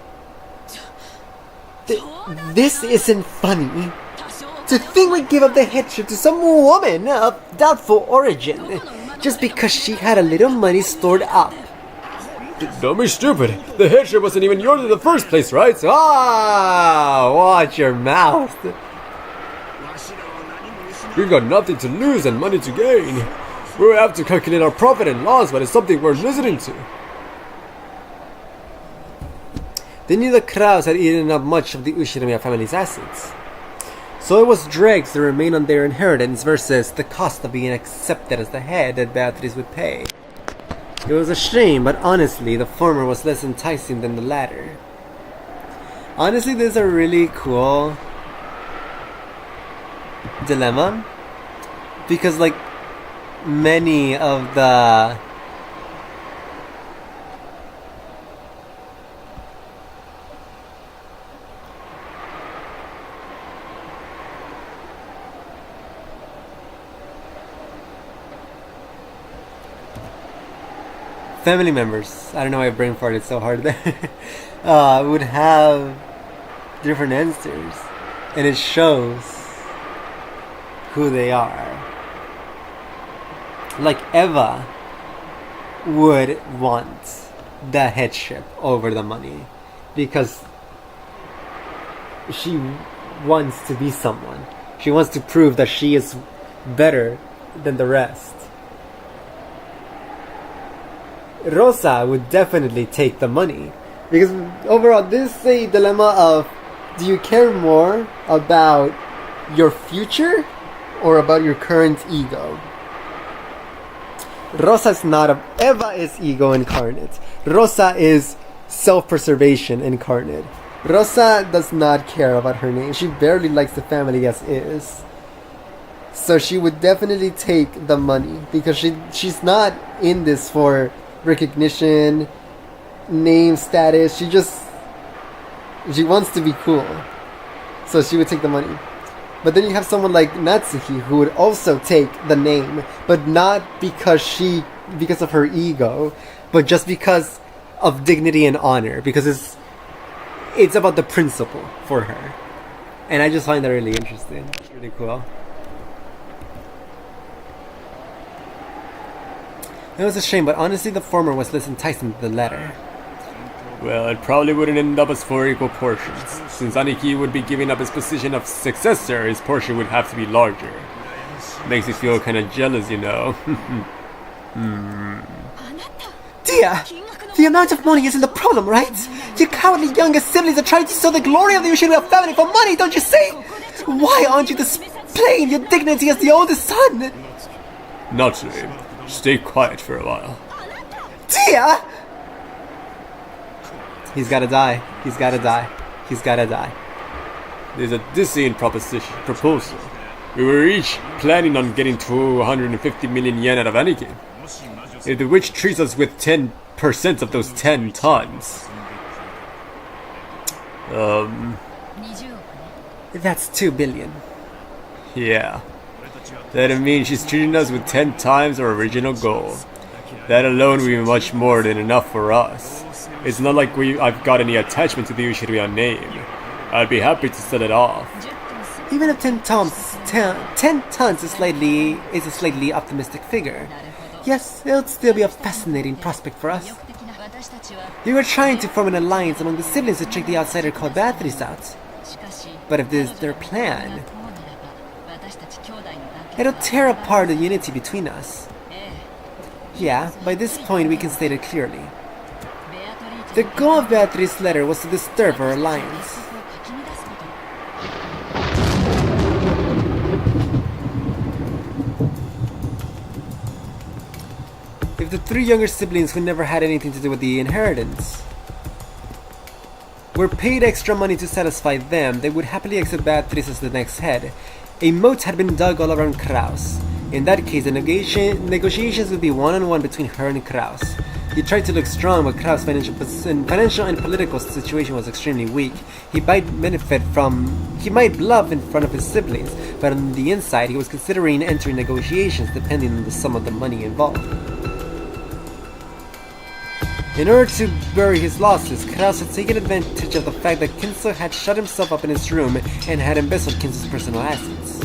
This isn't funny. To think we give up the headship to some woman of doubtful origin, just because she had a little money stored up. Don't be stupid. The headship wasn't even yours in the first place, right? Ah, watch your mouth. We've got nothing to lose and money to gain. We have to calculate our profit and loss, but it's something worth listening to. They knew that Kraus had eaten up much of the Ushimiya family's assets. So it was dregs that remained on their inheritance versus the cost of being accepted as the head that Beatrice would pay. It was a shame, but honestly, the former was less enticing than the latter. Honestly, this is a really cool dilemma. Because, like, many of the family members, I don't know why I brain farted so hard there, would have different answers, and it shows who they are. Like Eva would want the headship over the money because she wants to be someone. She wants to prove that she is better than the rest. Rosa would definitely take the money because overall this is a dilemma of, do you care more about your future or about your current ego? Rosa is not Eva is ego incarnate. Rosa is self-preservation incarnate. Rosa does not care about her name. She barely likes the family as is. So she would definitely take the money because she's not in this for recognition, name, status. She wants to be cool. So she would take the money. But then you have someone like Natsuki who would also take the name, but not because of her ego, but just because of dignity and honor, because it's about the principle for her. And I just find that really interesting. It's really cool. It was a shame, but honestly the former was less enticing than the latter. Well, it probably wouldn't end up as 4 equal portions. Since Aniki would be giving up his position of successor, his portion would have to be larger. Makes you feel kinda jealous, you know. Dear, the amount of money isn't the problem, right? Your cowardly youngest siblings are trying to sow the glory of the Ushiro family for money, don't you see? Why aren't you displaying your dignity as the oldest son? Naturally. Stay quiet for a while. Dear! He's gotta die. He's gotta die. He's gotta die. There's a dizzying proposal. We were each planning on getting 250 million yen out of Aniki. If the witch treats us with 10% of those 10 tons. That's 2 billion. Yeah. That'd mean she's treating us with 10 times our original goal. That alone would be much more than enough for us. It's not like I've got any attachment to the Ushiriya name. I'd be happy to set it off. Even if 10 tons is a slightly optimistic figure, yes, it'll still be a fascinating prospect for us. You were trying to form an alliance among the siblings to check the outsider called Beatrice out. But if this is their plan, it'll tear apart the unity between us. Yeah, by this point we can state it clearly. The goal of Beatrice's letter was to disturb our alliance. If the 3 younger siblings who never had anything to do with the inheritance were paid extra money to satisfy them, they would happily accept Beatrice as the next head. A moat had been dug all around Kraus. In that case, the negotiations would be one-on-one between her and Kraus. He tried to look strong, but Kraus' financial and political situation was extremely weak. He might bluff in front of his siblings, but on the inside he was considering entering negotiations depending on the sum of the money involved. In order to bury his losses, Kraus had taken advantage of the fact that Kinso had shut himself up in his room and had embezzled Kinso's personal assets.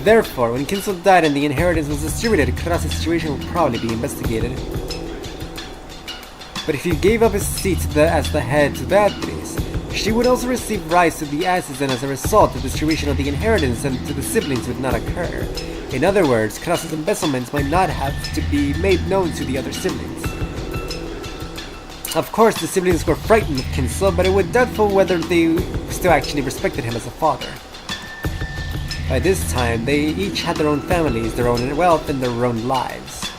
Therefore, when Kinso died and the inheritance was distributed, Kraus' situation would probably be investigated. But if he gave up his seat as the head to Beatrice, she would also receive rights to the assets, and as a result, the distribution of the inheritance and to the siblings would not occur. In other words, Kraus' embezzlements might not have to be made known to the other siblings. Of course, the siblings were frightened of Kinso, but it was doubtful whether they still actually respected him as a father. By this time, they each had their own families, their own wealth, and their own lives.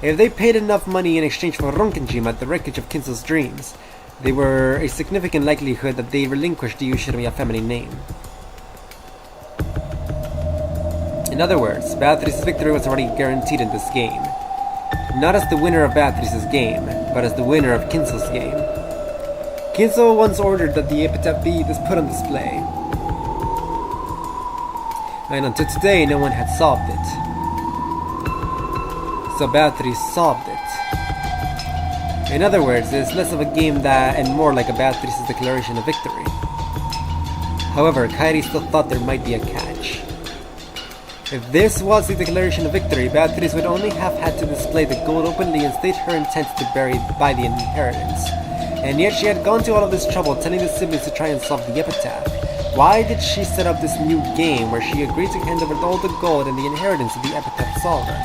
If they paid enough money in exchange for Ronkenjima at the wreckage of Kinso's dreams, there were a significant likelihood that they relinquished the Ushiriya family name. In other words, Beatrice's victory was already guaranteed in this game. Not as the winner of Beatrice's game, but as the winner of Kinso's game. Kinso once ordered that the epitaph be put on display. And until today, no one had solved it. So Beatrice solved it. In other words, it's less of a game and more like a Beatrice's declaration of victory. However, Kairi still thought there might be a catch. If this was the declaration of victory, Beatrice would only have had to display the gold openly and state her intent to buy the inheritance. And yet she had gone to all of this trouble telling the siblings to try and solve the epitaph. Why did she set up this new game where she agreed to hand over all the gold and the inheritance to the epitaph solver?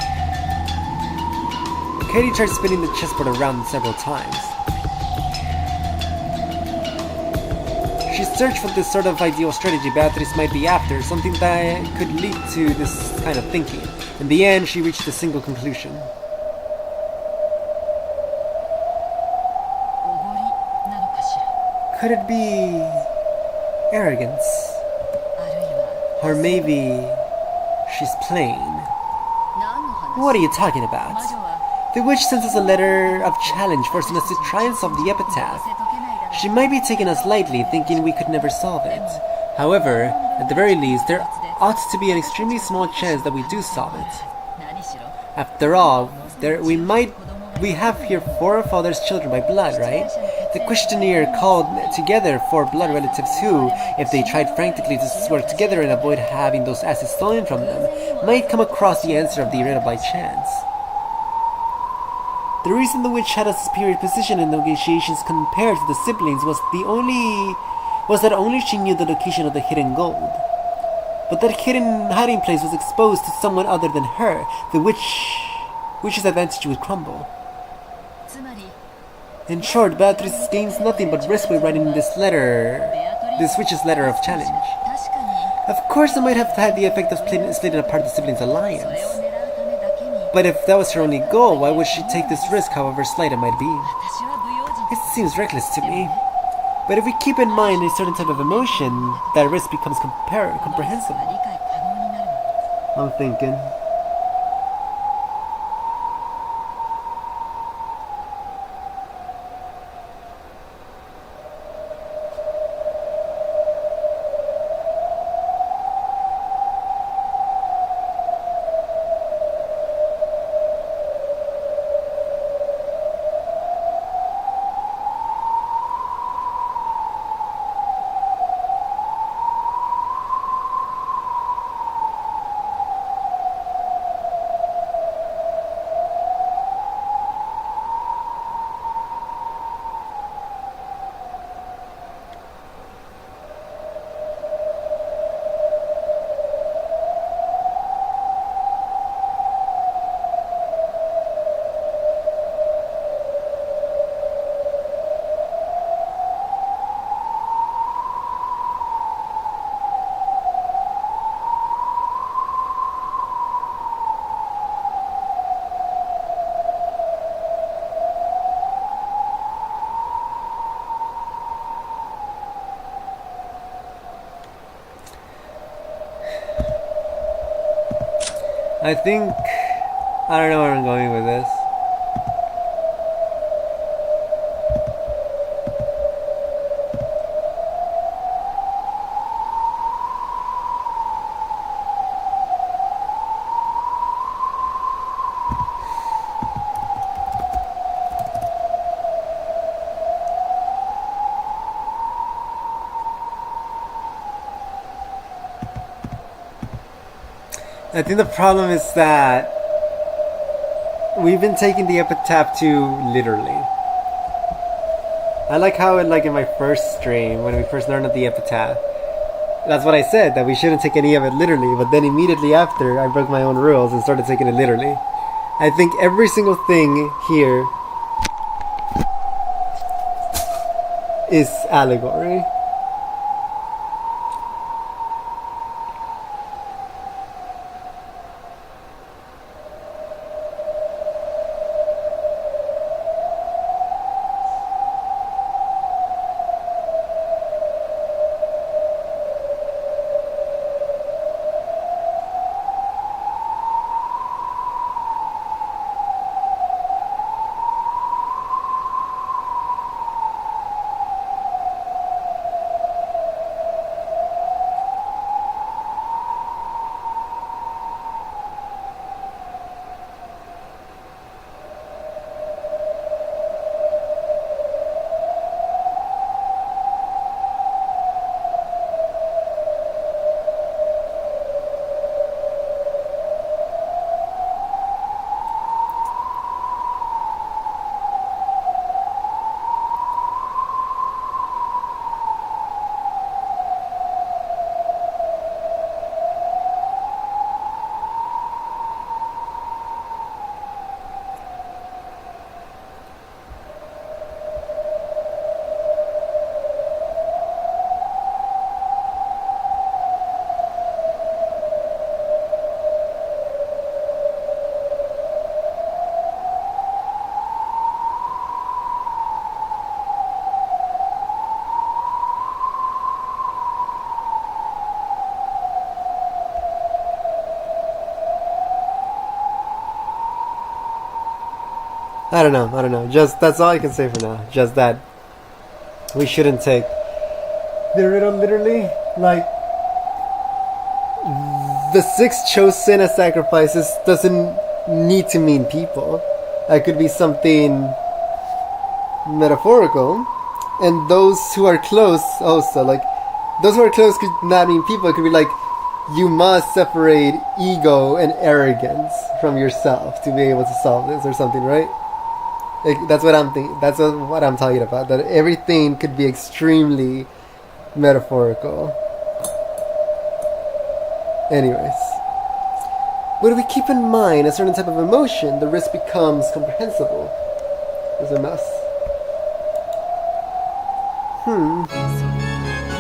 Katie tried spinning the chessboard around several times. She searched for this sort of ideal strategy Beatrice might be after, something that could lead to this kind of thinking. In the end, she reached a single conclusion. Could it be arrogance? Or maybe she's playing? What are you talking about? The witch sent us a letter of challenge forcing us to try and solve the epitaph. She might be taking us lightly, thinking we could never solve it. However, at the very least, there ought to be an extremely small chance that we do solve it. After all, we have here 4 of father's children by blood, right? The questionnaire called together 4 blood relatives who, if they tried frantically to work together and avoid having those assets stolen from them, might come across the answer of the riddle by chance. The reason the witch had a superior position in negotiations compared to the siblings was that only she knew the location of the hidden gold. But that hidden hiding place was exposed to someone other than her. The witch's advantage would crumble. In short, Beatrice gains nothing but risk by writing this witch's letter of challenge. Of course, it might have had the effect of splitting apart the siblings' alliance. But if that was her only goal, why would she take this risk, however slight it might be? It seems reckless to me. But if we keep in mind a certain type of emotion, that risk becomes comprehensible. I'm thinking. I don't know where I'm going with this. I think the problem is that we've been taking the epitaph too literally. I like how in my first stream, when we first learned of the epitaph, that's what I said, that we shouldn't take any of it literally, but then immediately after, I broke my own rules and started taking it literally. I think every single thing here is allegory. I don't know. Just that's all I can say for now. Just that we shouldn't take the riddle literally. Like the 6 chosen as sacrifices doesn't need to mean people. It could be something metaphorical, and those who are close also, like those who are close could not mean people. It could be like you must separate ego and arrogance from yourself to be able to solve this or something, right? Like, that's what I'm thinking. That's what I'm talking about. That everything could be extremely metaphorical. Anyways, when we keep in mind a certain type of emotion, the risk becomes comprehensible. There's a mess.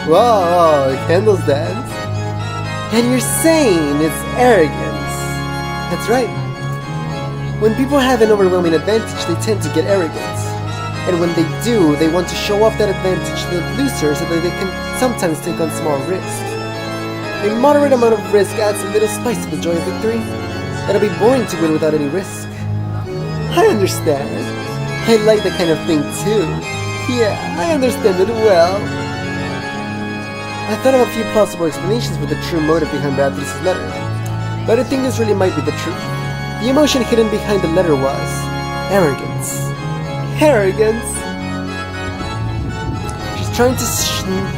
Whoa, candles dance. And you're saying it's arrogance. That's right. When people have an overwhelming advantage, they tend to get arrogant. And when they do, they want to show off that advantage to the loser so that they can sometimes take on small risks. A moderate amount of risk adds a little spice to the joy of victory. It'll be boring to win without any risk. I understand. I like that kind of thing too. Yeah, I understand it well. I thought of a few plausible explanations for the true motive behind Beatrice's letter, but I think this really might be the truth. The emotion hidden behind the letter was arrogance. Arrogance! She's trying to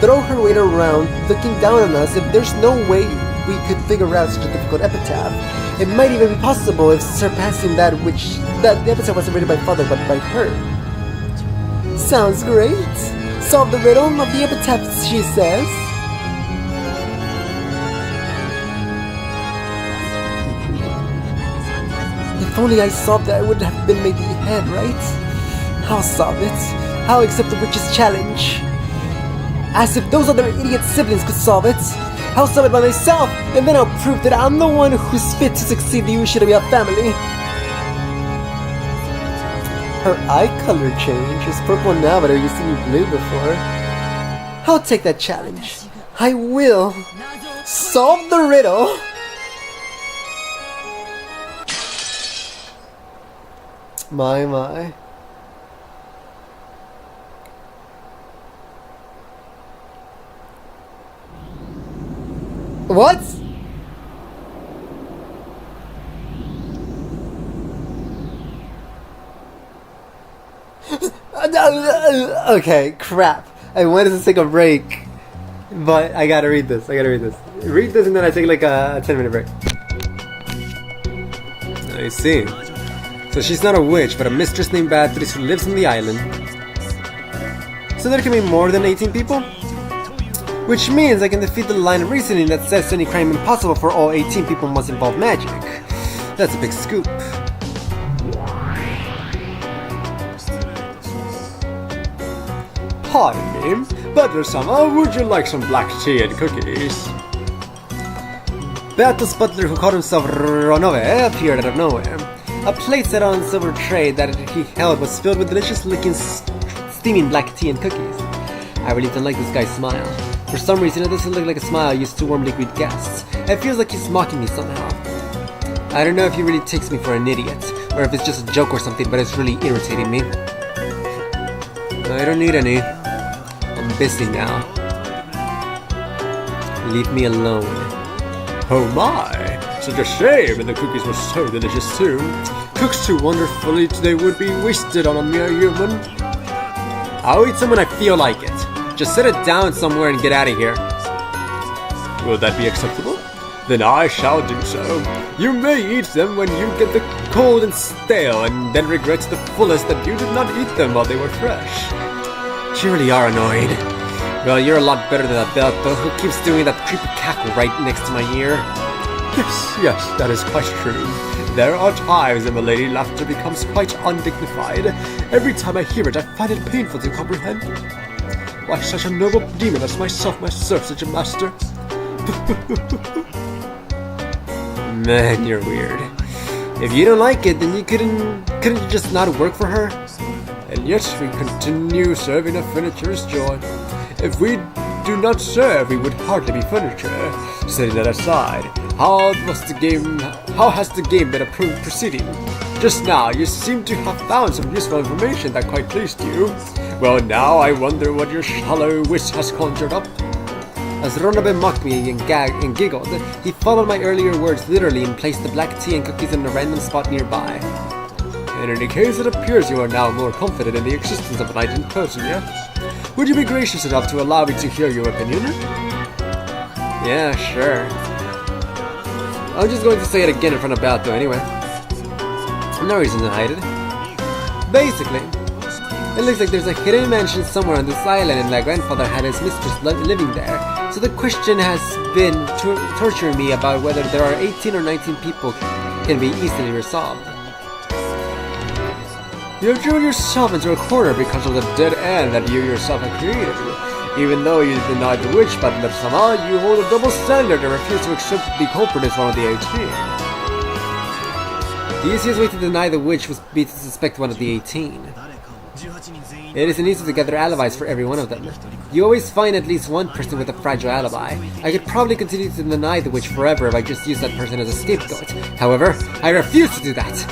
throw her weight around, looking down on us. If there's no way we could figure out such a difficult epitaph, it might even be possible if surpassing that the epitaph wasn't written by father but by her. Sounds great. Solve the riddle of the epitaph, she says. If only I solved it, I would have been made the head, right? I'll solve it. I'll accept the witch's challenge. As if those other idiot siblings could solve it. I'll solve it by myself, and then I'll prove that I'm the one who's fit to succeed the Ushirabiya family. Her eye color changed. It's purple now, but I used to be blue before. I'll take that challenge. I will. Solve the riddle. My. What? Okay, crap. I wanted to take a break, but I gotta read this. Read this and then I take like a 10-minute break. I see. So she's not a witch, but a mistress named Beatrice who lives on the island. So there can be more than 18 people? Which means I can defeat the line of reasoning that says any crime impossible for all 18 people must involve magic. That's a big scoop. Pardon me, Butler-sama, would you like some black tea and cookies? Battle's butler, who called himself Ronove, appeared out of nowhere. A plate set on a silver tray that he held was filled with delicious-looking, steaming black tea and cookies. I really don't like this guy's smile. For some reason, it doesn't look like a smile used to warmly greet guests. It feels like he's mocking me somehow. I don't know if he really takes me for an idiot, or if it's just a joke or something, but it's really irritating me. I don't need any. I'm busy now. Leave me alone. Oh my! Such a shame, and the cookies were so delicious too. Cooked so wonderfully they would be wasted on a mere human. I'll eat some when I feel like it. Just set it down somewhere and get out of here. Will that be acceptable? Then I shall do so. You may eat them when you get the cold and stale, and then regret to the fullest that you did not eat them while they were fresh. You really are annoyed. Well, you're a lot better than that Belto who keeps doing that creepy cackle right next to my ear. Yes, that is quite true. There are times when milady laughter becomes quite undignified. Every time I hear it, I find it painful to comprehend. Why, such a noble demon as myself must serve such a master. Man, you're weird. If you don't like it, then you couldn't you just not work for her? And yet we continue serving her furniture's joy. If we do not serve, we would hardly be furniture. Setting that aside, how has the game been proceeding? Just now, you seem to have found some useful information that quite pleased you. Well, now I wonder what your shallow wit has conjured up. As Ronabe mocked me and giggled, he followed my earlier words literally and placed the black tea and cookies in a random spot nearby. In any case, it appears you are now more confident in the existence of a 19th person, yes? Would you be gracious enough to allow me to hear your opinion? Yeah, sure. I'm just going to say it again in front of Bato anyway. No reason to hide it. Basically, it looks like there's a hidden mansion somewhere on this island and that grandfather had his mistress living there. So the question has been torturing me about whether there are 18 or 19 people can be easily resolved. You have driven yourself into a corner because of the dead end that you yourself have created. Even though you denied the witch butler Sama, you hold a double standard and refuse to accept the culprit as one of the 18. The easiest way to deny the witch would be to suspect one of the 18. It isn't easy to gather alibis for every one of them. You always find at least one person with a fragile alibi. I could probably continue to deny the witch forever if I just used that person as a scapegoat. However, I refuse to do that.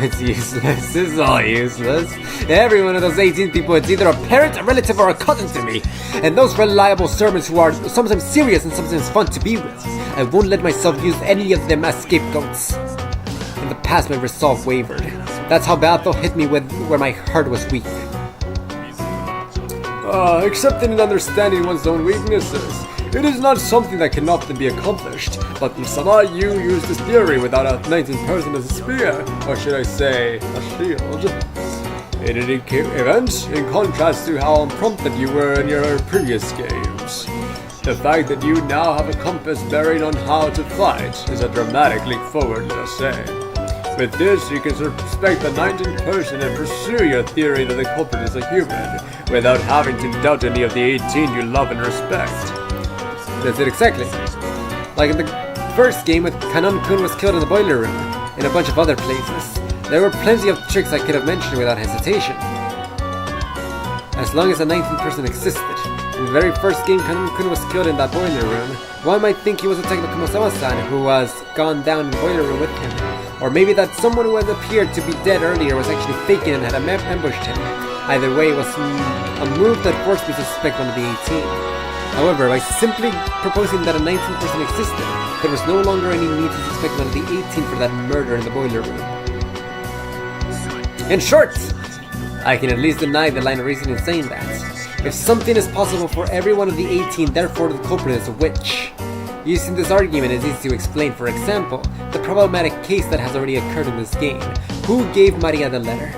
It's useless. It's all useless. Every one of those 18 people is either a parent, a relative, or a cousin to me. And those reliable servants who are sometimes serious and sometimes fun to be with. I won't let myself use any of them as scapegoats. In the past, my resolve wavered. That's how Bato hit me with where my heart was weak. Accepting and understanding one's own weaknesses. It is not something that can often be accomplished, but Sama, you use this theory without a 19th person as a spear, or should I say, a shield. In any event, in contrast to how unprompted you were in your previous games, the fact that you now have a compass bearing on how to fight is a dramatic leap forward, let us say. With this, you can suspect the 19th person and pursue your theory that the culprit is a human, without having to doubt any of the 18 you love and respect. That's it exactly. Like in the first game when Kanon-kun was killed in the boiler room, and a bunch of other places. There were plenty of tricks I could have mentioned without hesitation. As long as a 19th person existed. In the very first game Kanon-kun was killed in that boiler room, one might think he was attacked by Kumasawa-san, who was gone down in the boiler room with him. Or maybe that someone who had appeared to be dead earlier was actually faking and had ambushed him. Either way, it was a move that forced me to suspect one of the 18. However, by simply proposing that a 19th person existed, there was no longer any need to suspect one of the 18 for that murder in the boiler room. In short, I can at least deny the line of reasoning saying that. If something is possible for every one of the 18, therefore the culprit is a witch. Using this argument is easy to explain, for example, the problematic case that has already occurred in this game. Who gave Maria the letter?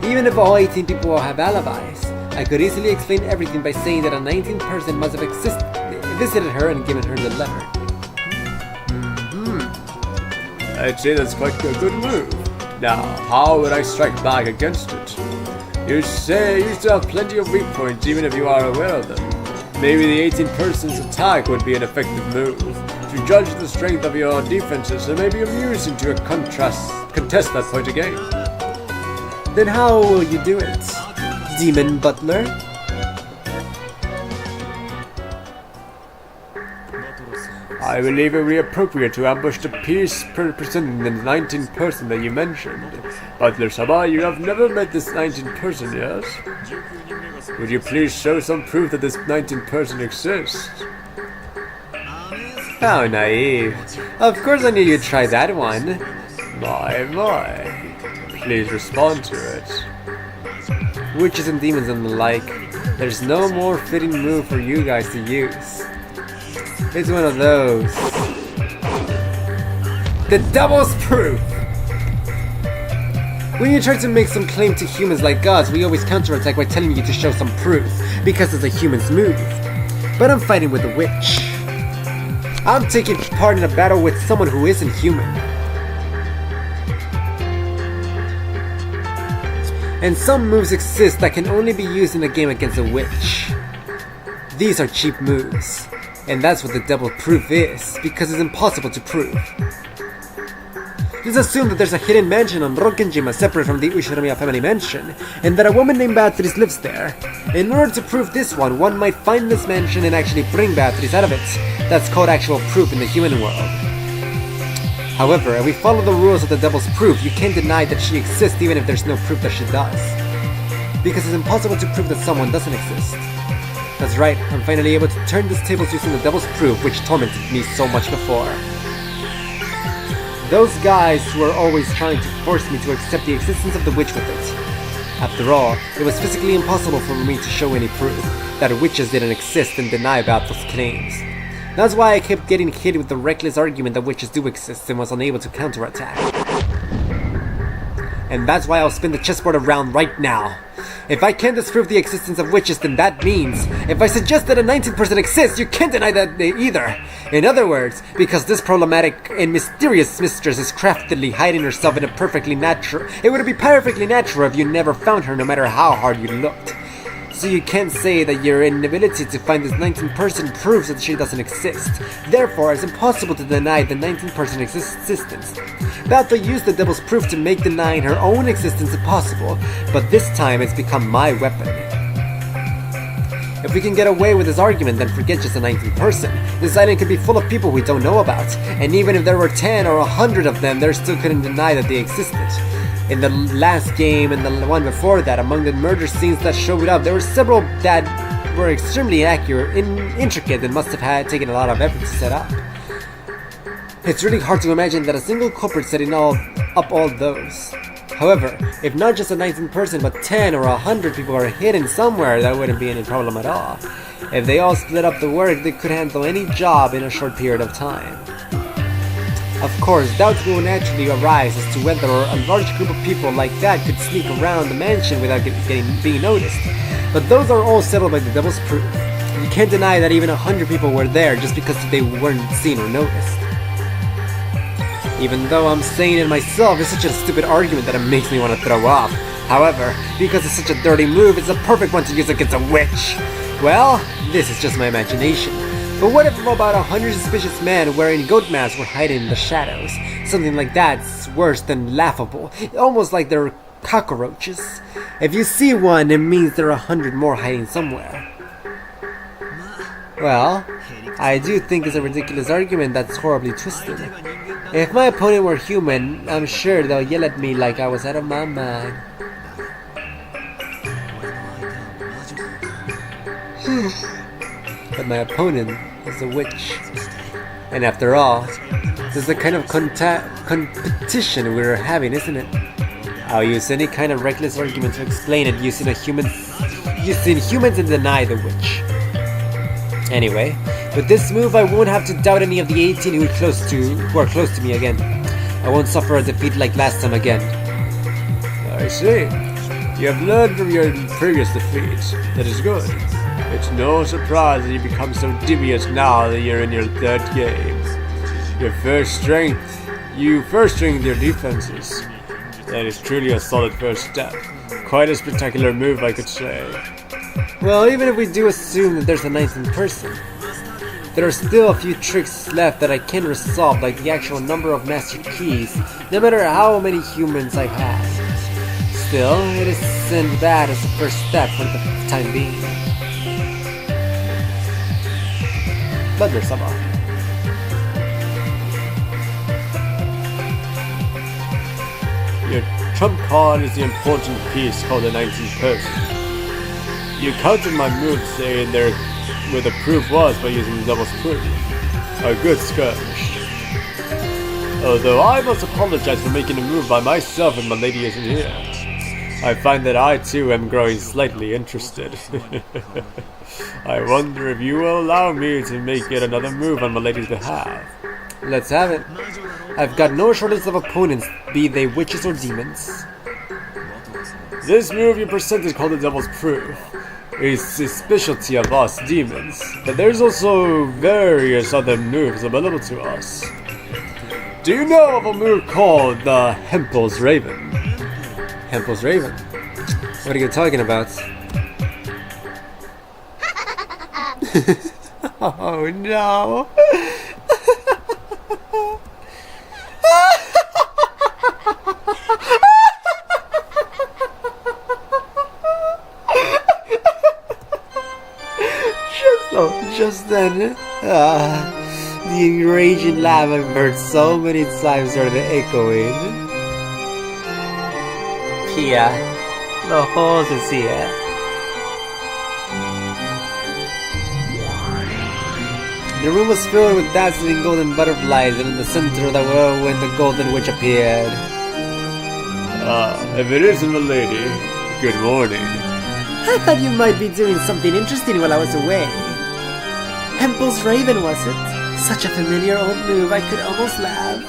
Even if all 18 people have alibis, I could easily explain everything by saying that a 19th person must have visited her and given her the letter. I'd say that's quite a good move. Now, how would I strike back against it? You say you still have plenty of weak points even if you are aware of them. Maybe the 18 person's attack would be an effective move. To judge the strength of your defenses, it may be amusing to contest that point again. Then how will you do it, Demon Butler? I believe it would be appropriate to ambush the piece representing the 19th person that you mentioned. Butler-sama, you have never met this 19th person, yes? Would you please show some proof that this 19th person exists? How naive. Of course I knew you'd try that one. My. Please respond to it. Witches and demons and the like. There's no more fitting move for you guys to use. It's one of those. The devil's proof! When you try to make some claim to humans like gods, we always counterattack by telling you to show some proof, because it's a human's move. But I'm fighting with a witch. I'm taking part in a battle with someone who isn't human. And some moves exist that can only be used in a game against a witch. These are cheap moves. And that's what the devil proof is, because it's impossible to prove. Just assume that there's a hidden mansion on Rokkenjima separate from the Ushinomiya family mansion, and that a woman named Beatrice lives there. In order to prove this one might find this mansion and actually bring Beatrice out of it. That's called actual proof in the human world. However, if we follow the rules of the Devil's Proof, you can't deny that she exists even if there's no proof that she does. Because it's impossible to prove that someone doesn't exist. That's right, I'm finally able to turn this tables using the Devil's Proof, which tormented me so much before. Those guys who are always trying to force me to accept the existence of the witch with it. After all, it was physically impossible for me to show any proof that witches didn't exist and deny about those claims. That's why I kept getting hit with the reckless argument that witches do exist and was unable to counterattack. And that's why I'll spin the chessboard around right now. If I can't disprove the existence of witches, then that means, if I suggest that a 19% exists, you can't deny that either. In other words, because this problematic and mysterious mistress is craftily hiding herself in a perfectly natural... It would be perfectly natural if you never found her, no matter how hard you looked. So you can't say that your inability to find this 19% proves that she doesn't exist. Therefore, it's impossible to deny the 19% existence. Baltha used the Devil's Proof to make denying her own existence impossible, but this time it's become my weapon. If we can get away with this argument, then forget just the 19%. This island could be full of people we don't know about, and even if there were 10 or 100 of them, they still couldn't deny that they existed. In the last game and the one before that, among the murder scenes that showed up, there were several that were extremely accurate and intricate and must have taken a lot of effort to set up. It's really hard to imagine that a single culprit setting up all those. However, if not just a 19% but 10 or 100 people are hidden somewhere, that wouldn't be any problem at all. If they all split up the work, they could handle any job in a short period of time. Of course, doubts will naturally arise as to whether a large group of people like that could sneak around the mansion without being noticed. But those are all settled by the Devil's Proof. You can't deny that even 100 people were there just because they weren't seen or noticed. Even though I'm saying it myself, it's such a stupid argument that it makes me want to throw up. However, because it's such a dirty move, it's a perfect one to use against a witch. Well, this is just my imagination. But what if about 100 suspicious men wearing goat masks were hiding in the shadows? Something like that's worse than laughable. Almost like they're cockroaches. If you see one, it means there are 100 more hiding somewhere. Well, I do think it's a ridiculous argument that's horribly twisted. If my opponent were human, I'm sure they'll yell at me like I was out of my mind. But my opponent is a witch. And after all, this is the kind of competition we're having, isn't it? I'll use any kind of reckless argument to explain it using humans and deny the witch. Anyway, with this move I won't have to doubt any of the 18 who are close to me again. I won't suffer a defeat like last time again. I see. You have learned from your previous defeats. That is good. It's no surprise that you become so devious now that you're in your third game. You first strengthened your defenses. That is truly a solid first step. Quite a spectacular move, I could say. Well, even if we do assume that there's a 19%, there are still a few tricks left that I can resolve, like the actual number of master keys, no matter how many humans I've had. Still, it isn't bad as a first step for the time being. Bloodler Sama. Your trump card is the important piece called the 19th person. You countered my move saying there where the proof was by using the Devil's Proof. A good skirmish. Although I must apologize for making a move by myself when my lady isn't here. I find that I too am growing slightly interested. I wonder if you will allow me to make yet another move on my lady's behalf. Let's have it. I've got no shortage of opponents, be they witches or demons. This move you present is called the Devil's Proof. It's the specialty of us demons, but there's also various other moves available to us. Do you know of a move called the Hempel's Raven? Hempel's Raven? What are you talking about? Oh no! Just then, The raging laugh I've heard so many times started echoing. Pia, the horse is here. The room was filled with dazzling golden butterflies, and in the center of the whirlwind the golden witch appeared. If it isn't the lady, good morning. I thought you might be doing something interesting while I was away. Hempel's raven, was it? Such a familiar old move, I could almost laugh.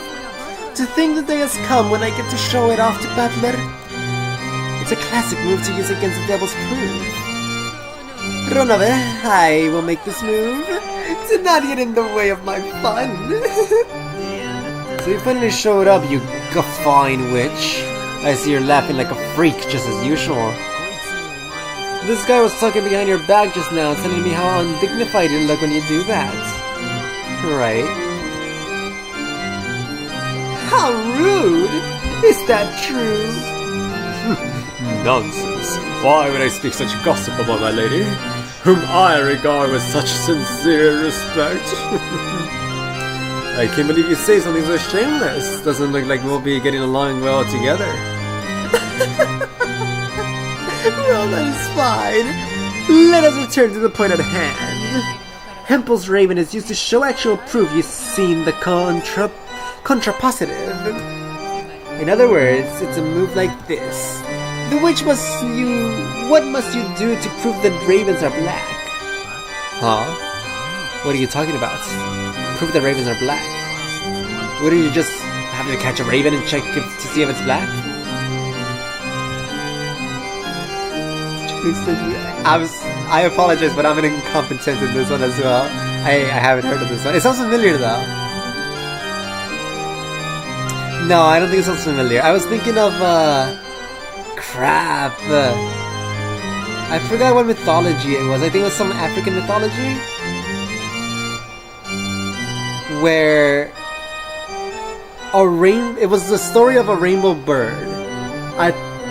To think the day has come when I get to show it off to Butler. It's a classic move to use against the devil's proof. Ronave, I will make this move. Do not get in the way of my fun. So you finally showed up, you guffawing witch. I see you're laughing like a freak, just as usual. This guy was talking behind your back just now, telling me how undignified you look when you do that. Right. How rude! Is that true? Nonsense. Why would I speak such gossip about my lady, whom I regard with such sincere respect? I can't believe you say something so shameless. Doesn't look like we'll be getting along well together. Well, that is fine. Let us return to the point at hand. Hempel's raven is used to show actual proof you've seen the contrapositive. In other words, it's a move like this. The witch what must you do to prove that ravens are black? Huh? What are you talking about? Prove that ravens are black? Wouldn't you just have to catch a raven and check to see if it's black? I apologize, but I'm incompetent in this one as well. I haven't heard of this one. It sounds familiar though. No, I don't think it sounds familiar. I was thinking of crap. I forgot what mythology it was. I think it was some African mythology where it was the story of a rainbow bird.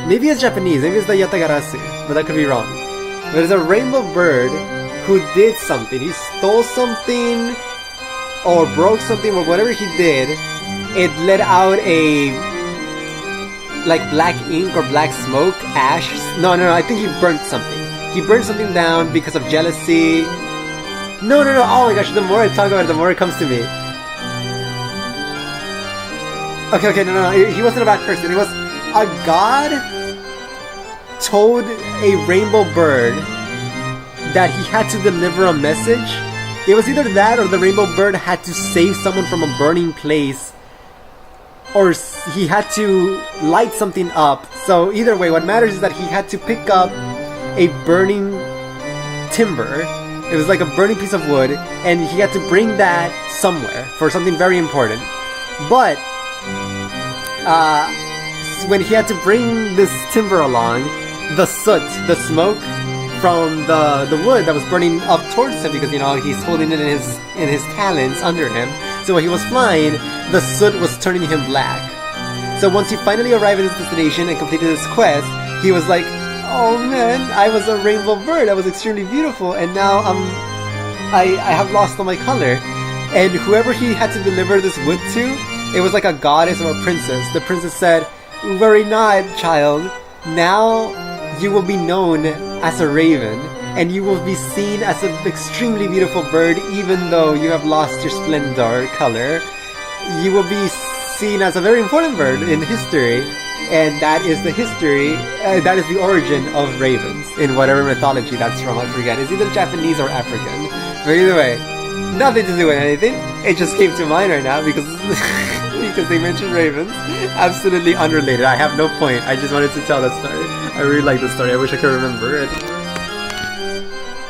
Maybe it's Japanese, maybe it's the Yatagarasu, but that could be wrong. There's a rainbow bird who did something. He stole something or broke something, or whatever he did. It let out a black ink or black smoke, ash. No, I think he burnt something. He burned something down because of jealousy. No, oh my gosh, the more I talk about it, the more it comes to me. Okay, no, he wasn't a bad person. It was a god told a rainbow bird that he had to deliver a message. It was either that or the rainbow bird had to save someone from a burning place, or he had to light something up. So either way, what matters is that he had to pick up a burning timber. It was like a burning piece of wood, and he had to bring that somewhere for something very important. But when he had to bring this timber along, the soot, the smoke from the wood that was burning up towards him, because he's holding it in his talons under him. So when he was flying, the soot was turning him black. So once he finally arrived at his destination and completed his quest, he was like, "Oh man, I was a rainbow bird. I was extremely beautiful, and now I have lost all my color." And whoever he had to deliver this wood to, it was like a goddess or a princess. The princess said, "Worry not, child. Now you will be known as a raven, and you will be seen as an extremely beautiful bird, even though you have lost your splendor color. You will be seen as a very important bird in history, and that is the history, that is the origin of ravens, in whatever mythology that's from, I forget. It's either Japanese or African. But either way, nothing to do with anything. It just came to mind right now because because they mentioned ravens. Absolutely unrelated. I have no point. I just wanted to tell that story. I really like this story. I wish I could remember it.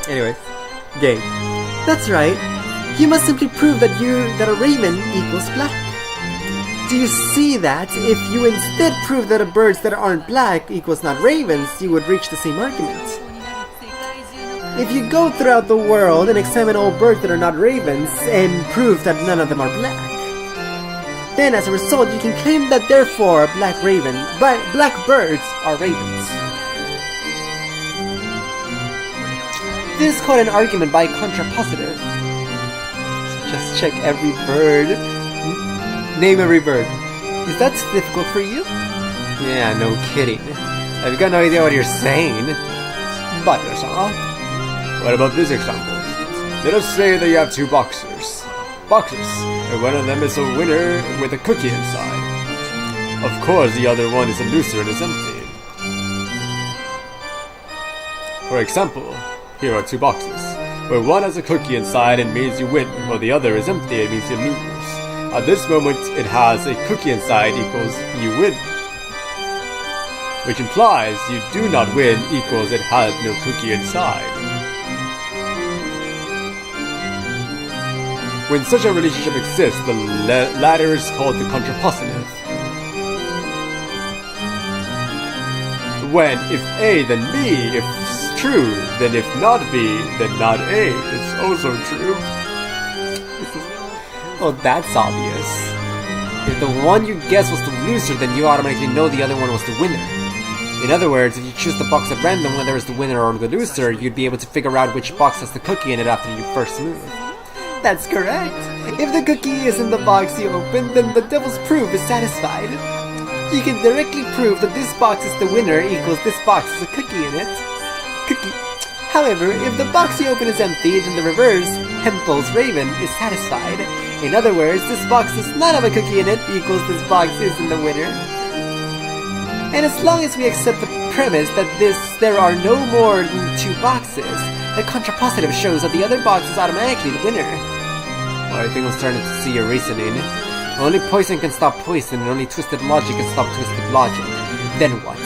Anyways, game. That's right. You must simply prove that a raven equals black. Do you see that? If you instead prove that birds that aren't black equals not ravens, you would reach the same argument. If you go throughout the world and examine all birds that are not ravens and prove that none of them are black, then as a result you can claim that therefore black birds are ravens. This is called an argument by contrapositive. Just check every bird. Name every bird. Is that difficult for you? Yeah, no kidding. I've got no idea what you're saying. But, what about this example? Let us say that you have two boxers. Boxes, and one of them is a winner with a cookie inside. Of course, the other one is a loser and is empty. For example, here are two boxes, where one has a cookie inside and means you win, while the other is empty and means you lose. At this moment, it has a cookie inside equals you win, which implies you do not win equals it has no cookie inside. When such a relationship exists, the latter is called the contrapositive. When if A, then B, if true, then if not B, then not A, it's also true. oh, that's obvious. If the one you guessed was the loser, then you automatically know the other one was the winner. In other words, if you choose the box at random, whether it's the winner or the loser, you'd be able to figure out which box has the cookie in it after you first move. That's correct. If the cookie is in the box you open, then the devil's proof is satisfied. You can directly prove that this box is the winner equals this box has a cookie in it. Cookie. However, if the box you open is empty, then the reverse, Hempel's Raven, is satisfied. In other words, this box does not have a cookie in it equals this box isn't the winner. And as long as we accept the premise that there are no more than two boxes, the contrapositive shows that the other box is automatically the winner. Well, I think I'm starting to see your reasoning. Only poison can stop poison, and only twisted logic can stop twisted logic. Then what?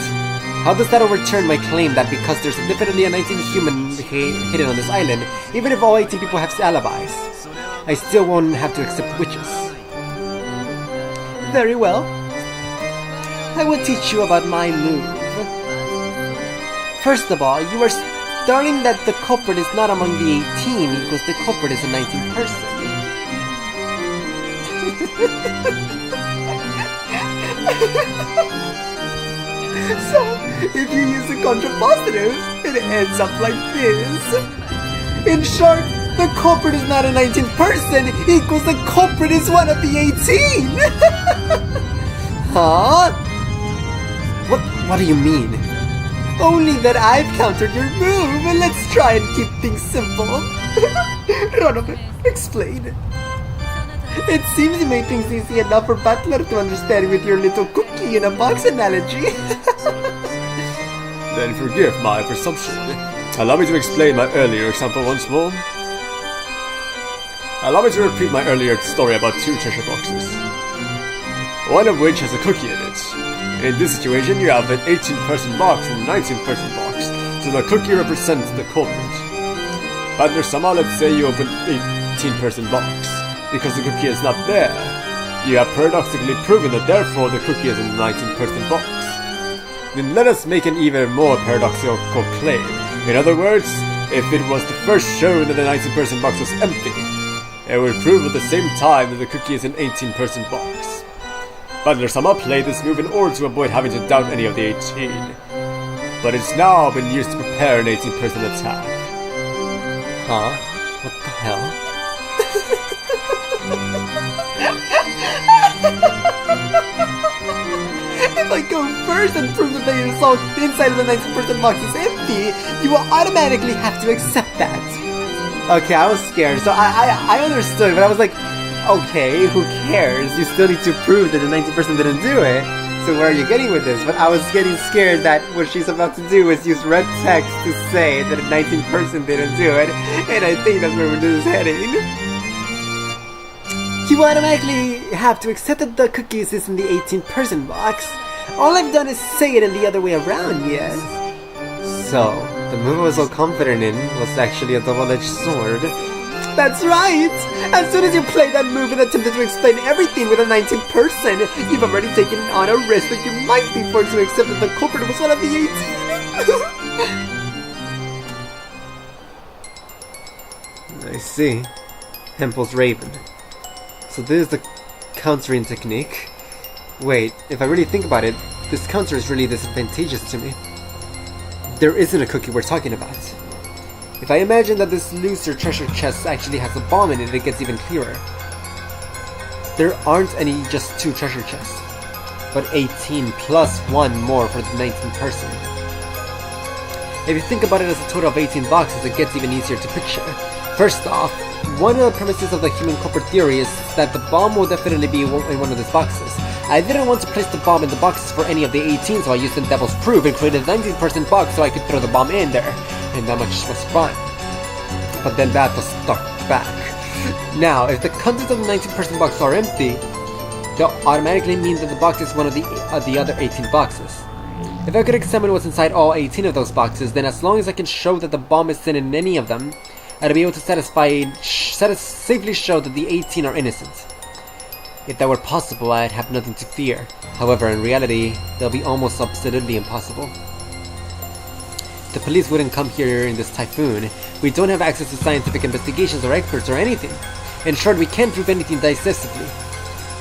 How does that overturn my claim that because there's definitely a 19 human hidden on this island, even if all 18 people have alibis, I still won't have to accept witches? Very well. I will teach you about my move. First of all, you are starting that the culprit is not among the 18 equals the culprit is a 19 person. So, if you use the contrapositive, it ends up like this. In short, the culprit is not a 19th person equals the culprit is one of the 18! Huh? What do you mean? Only that I've countered your move, and let's try and keep things simple. Ronobe, explain. It seems you made things easy enough for Butler to understand with your little cookie in a box analogy. Then forgive my presumption. Allow me to explain my earlier example once more. Allow me to repeat my earlier story about two treasure boxes, one of which has a cookie in it. In this situation, you have an 18-person box and a 19-person box, so the cookie represents the culprit. But Sama, let's say you open an 18-person box. Because the cookie is not there, you have paradoxically proven that therefore the cookie is in the 19-person box. Then let us make an even more paradoxical claim. In other words, if it was the first shown that the 19-person box was empty, it would prove at the same time that the cookie is an 18-person box. Butler-sama played this move in order to avoid having to doubt any of the 18. But it's now been used to prepare an 18-person attack. Huh? What the hell? If I go first and prove that the result inside of the 19-person box is empty, you will automatically have to accept that. Okay, I was scared, so I understood, but I was like, okay, who cares? You still need to prove that the 19-person didn't do it. So where are you getting with this? But I was getting scared that what she's about to do is use red text to say that a 19-person didn't do it, and I think that's where this is heading. You automatically have to accept that the cookies is in the 18-person box. All I've done is say it in the other way around, yes? So, the move I was so confident in was actually a double-edged sword. That's right! As soon as you played that move and attempted to explain everything with a 19-person, you've already taken on a risk that you might be forced to accept that the culprit was one of the 18. I see. Hempel's Raven. So this is the countering technique. Wait, if I really think about it, this counter is really disadvantageous to me. There isn't a cookie we're talking about. If I imagine that this looser treasure chest actually has a bomb in it, it gets even clearer. There aren't any just 2 treasure chests, but 18 plus 1 more for the 19th person. If you think about it as a total of 18 boxes, it gets even easier to picture. First off, one of the premises of the human corporate theory is that the bomb will definitely be in one of these boxes. I didn't want to place the bomb in the boxes for any of the 18, so I used the Devil's Proof and created a 19% box so I could throw the bomb in there, and that much was fun. But then that was stuck back. Now, if the contents of the 19% box are empty, they'll automatically mean that the box is one of the other 18 boxes. If I could examine what's inside all 18 of those boxes, then as long as I can show that the bomb is in any of them, I'd be able to safely show that the 18 are innocent. If that were possible, I'd have nothing to fear. However, in reality, they'll be almost absolutely impossible. The police wouldn't come here in this typhoon. We don't have access to scientific investigations or experts or anything. In short, we can't prove anything decisively.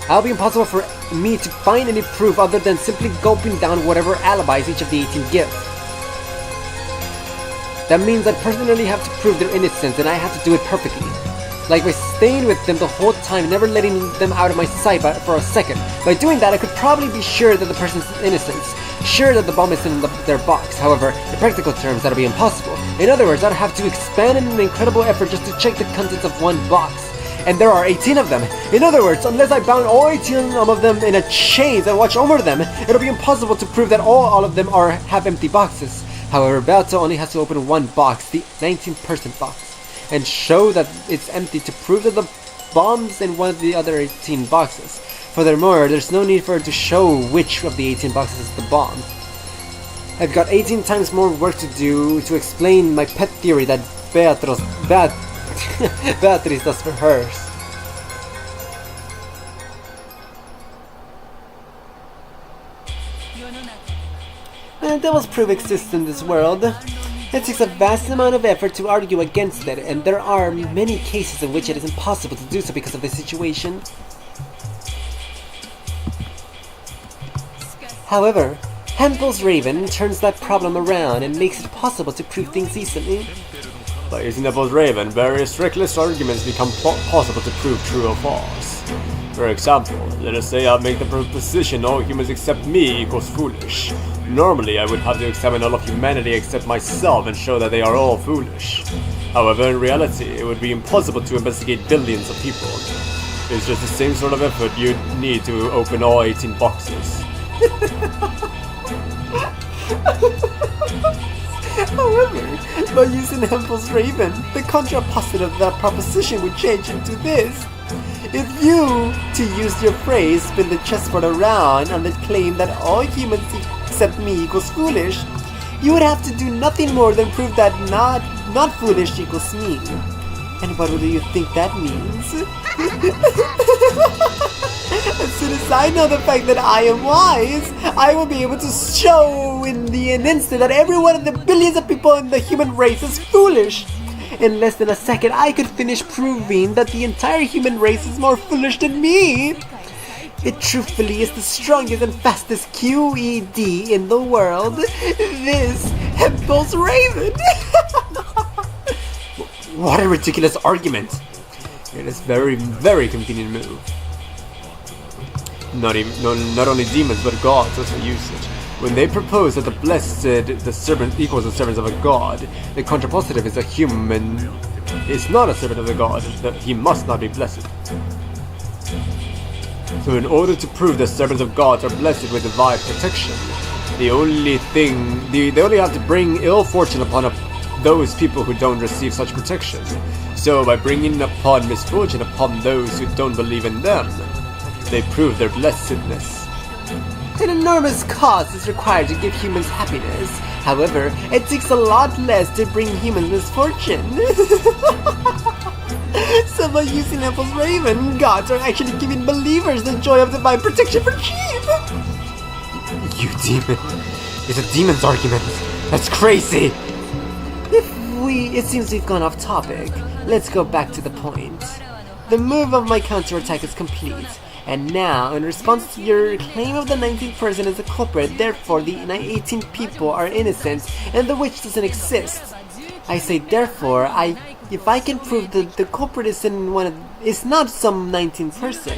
It'll be impossible for me to find any proof other than simply gulping down whatever alibis each of the 18 give. That means I personally have to prove their innocence, and I have to do it perfectly. Like by staying with them the whole time, never letting them out of my sight for a second. By doing that, I could probably be sure that the person's innocence, sure that the bomb is in their box. However, in practical terms, that'll be impossible. In other words, I'd have to expand in an incredible effort just to check the contents of one box. And there are 18 of them. In other words, unless I bound all 18 of them in a chains and watch over them, it'll be impossible to prove that all of them have empty boxes. However, Beato only has to open one box, the 19% box, and show that it's empty to prove that the bomb's in one of the other 18 boxes. Furthermore, there's no need for her to show which of the 18 boxes is the bomb. I've got 18 times more work to do to explain my pet theory that Beatrice does for hers. Devil's Proof exists in this world. It takes a vast amount of effort to argue against it, and there are many cases in which it is impossible to do so because of the situation. However, Hempel's Raven turns that problem around and makes it possible to prove things easily. By using Hempel's Raven, various reckless arguments become possible to prove true or false. For example, let us say I make the proposition all humans except me equals foolish. Normally, I would have to examine all of humanity except myself and show that they are all foolish. However, in reality, it would be impossible to investigate billions of people. It's just the same sort of effort you'd need to open all 18 boxes. However, by using Hempel's Raven, the contrapositive of that proposition would change into this. If you, to use your phrase, spin the chessboard around on the claim that all humans except me equals foolish, you would have to do nothing more than prove that not foolish equals me. And what do you think that means? As soon as I know the fact that I am wise, I will be able to show in an instant that every one of the billions of people in the human race is foolish. In less than a second, I could finish proving that the entire human race is more foolish than me. It truthfully is the strongest and fastest QED in the world. This Hempel's Raven. What a ridiculous argument! It is very, very convenient move. Not only demons, but gods also use it. When they propose that the servant equals the servants of a god, the contrapositive is a human is not a servant of the god, that he must not be blessed. So in order to prove that servants of gods are blessed with divine protection, they only have to bring ill fortune upon those people who don't receive such protection. So by bringing upon misfortune upon those who don't believe in them, they prove their blessedness. An enormous cost is required to give humans happiness. However, it takes a lot less to bring humans misfortune. So by using Hempel's Raven, gods are actually giving believers the joy of divine protection for cheap. You demon. It's a demon's argument. That's crazy. It seems we've gone off topic. Let's go back to the point. The move of my counterattack is complete. And now, in response to your claim of the 19th person as a culprit, therefore the 18 people are innocent and the witch doesn't exist, I say therefore, if I can prove that the culprit is not some 19 person,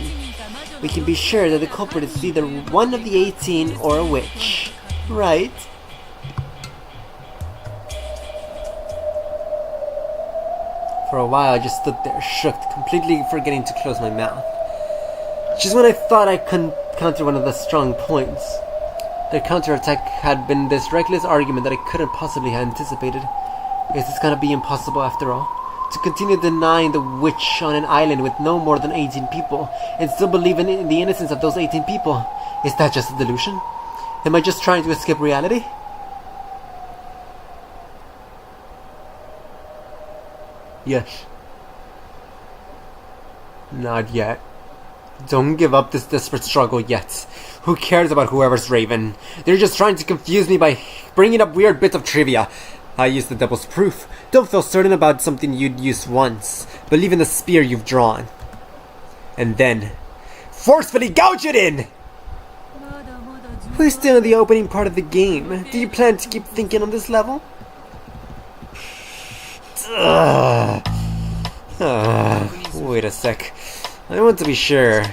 we can be sure that the culprit is either one of the 18 or a witch. Right? For a while I just stood there, shook, completely forgetting to close my mouth. Just when I thought I couldn't counter one of the strong points, their counterattack had been this reckless argument that I couldn't possibly have anticipated. Guess it's gonna be impossible after all. To continue denying the witch on an island with no more than 18 people, and still believe in the innocence of those 18 people. Is that just a delusion? Am I just trying to escape reality? Yes. Not yet. Don't give up this desperate struggle yet. Who cares about whoever's Raven? They're just trying to confuse me by bringing up weird bits of trivia. I used the devil's proof. Don't feel certain about something you'd used once. Believe in the spear you've drawn. And then, forcefully gouge it in! We're still in the opening part of the game. Do you plan to keep thinking on this level? Wait a sec. I want to be sure.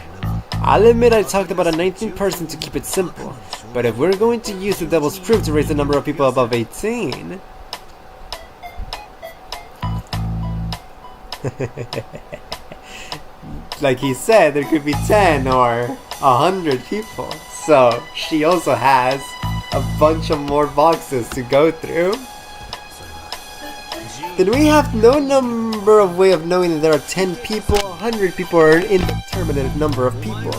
I'll admit I talked about a 19th person to keep it simple, but if we're going to use the devil's proof to raise the number of people above 18... like he said, there could be 10 or 100 people, so she also has a bunch of more boxes to go through. Then we have no number of way of knowing that there are 10 people, 100 people, or an indeterminate number of people.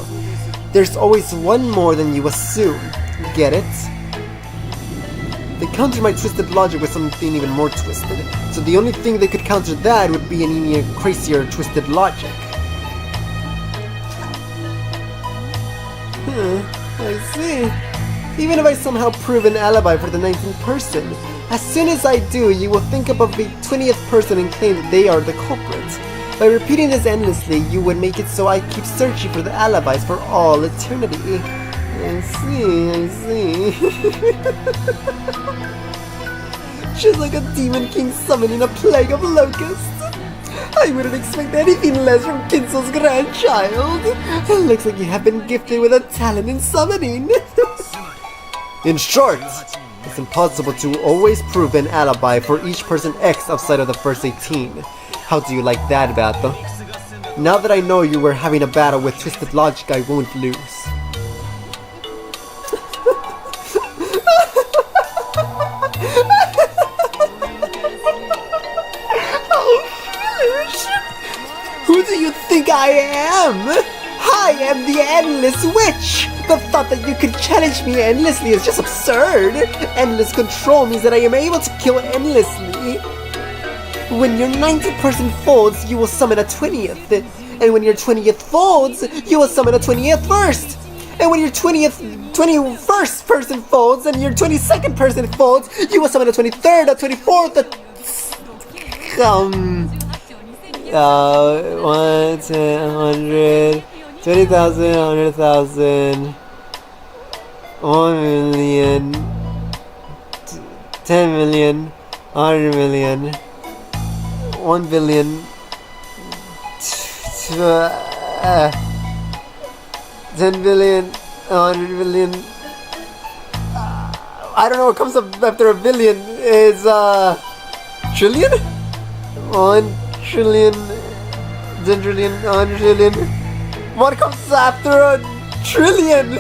There's always one more than you assume. Get it? They counter my twisted logic with something even more twisted, so the only thing they could counter that would be an even crazier twisted logic. I see. Even if I somehow prove an alibi for the 19th person, as soon as I do, you will think about the 20th person and claim that they are the culprit. By repeating this endlessly, you would make it so I keep searching for the alibis for all eternity. I see. Just like a demon king summoning a plague of locusts. I wouldn't expect anything less from Kinsel's grandchild. It looks like you have been gifted with a talent in summoning. In short, it's impossible to always prove an alibi for each person X outside of the first 18. How do you like that, Battle? Now that I know you were having a battle with twisted logic, I won't lose. Who do you think I am? I am the Endless Witch! The thought that you could challenge me endlessly is just absurd! Endless control means that I am able to kill endlessly. When your 90th person folds, you will summon a 20th. And when your 20th folds, you will summon a 20th first. And when your 21st person folds and your 22nd person folds, you will summon a 23rd, a 24th, a 1, 10, 100, 20,000, 100,000, 1 million, 10 million, 100 million, 1 billion, 10 billion, 100 billion. I don't know what comes up after a billion. Is trillion? 1 trillion, 10 trillion, 100 trillion. What comes after a trillion?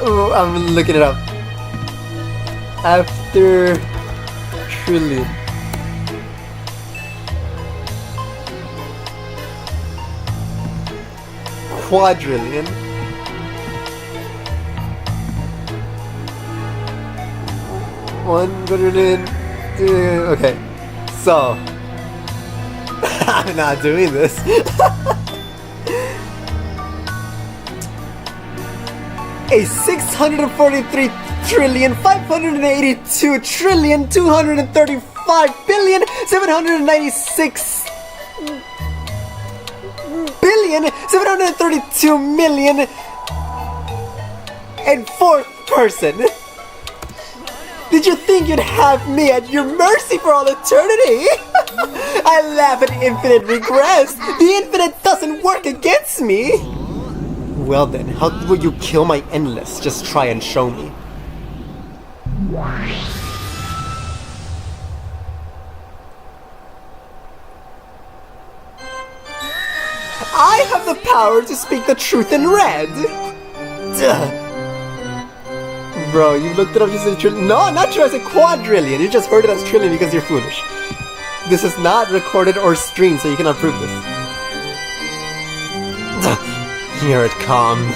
Oh, I'm looking it up. After trillion. Quadrillion. One quadrillion. Two. Okay. So. I'm not doing this. A 643 trillion 582 trillion 235 billion 796 billion 732 million And fourth person! Did you think you'd have me at your mercy for all eternity? I laugh at infinite regress. The infinite doesn't work against me. Well then, how will you kill my endless? Just try and show me. I have the power to speak the truth in red. Duh. Bro, you looked it up, you said trillion. No, not true, I said quadrillion. You just heard it as trillion because you're foolish. This is not recorded or streamed, so you cannot prove this. Here it comes.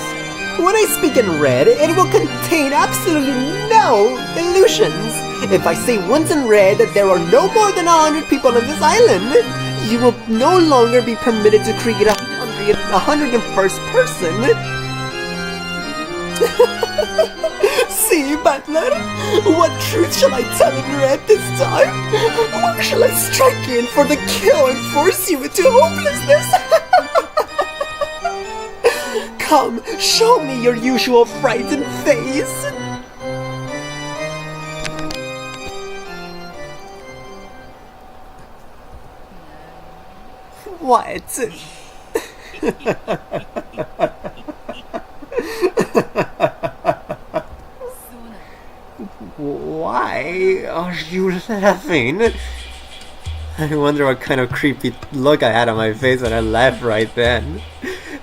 When I speak in red, it will contain absolutely no illusions. If I say once in red that there are no more than 100 people on this island, you will no longer be permitted to create a 101st person. See, Butler, what truth shall I tell in red this time? Where shall I strike in for the kill and force you into hopelessness? Come, show me your usual frightened face. What? Why are you laughing? I wonder what kind of creepy look I had on my face when I laughed right then.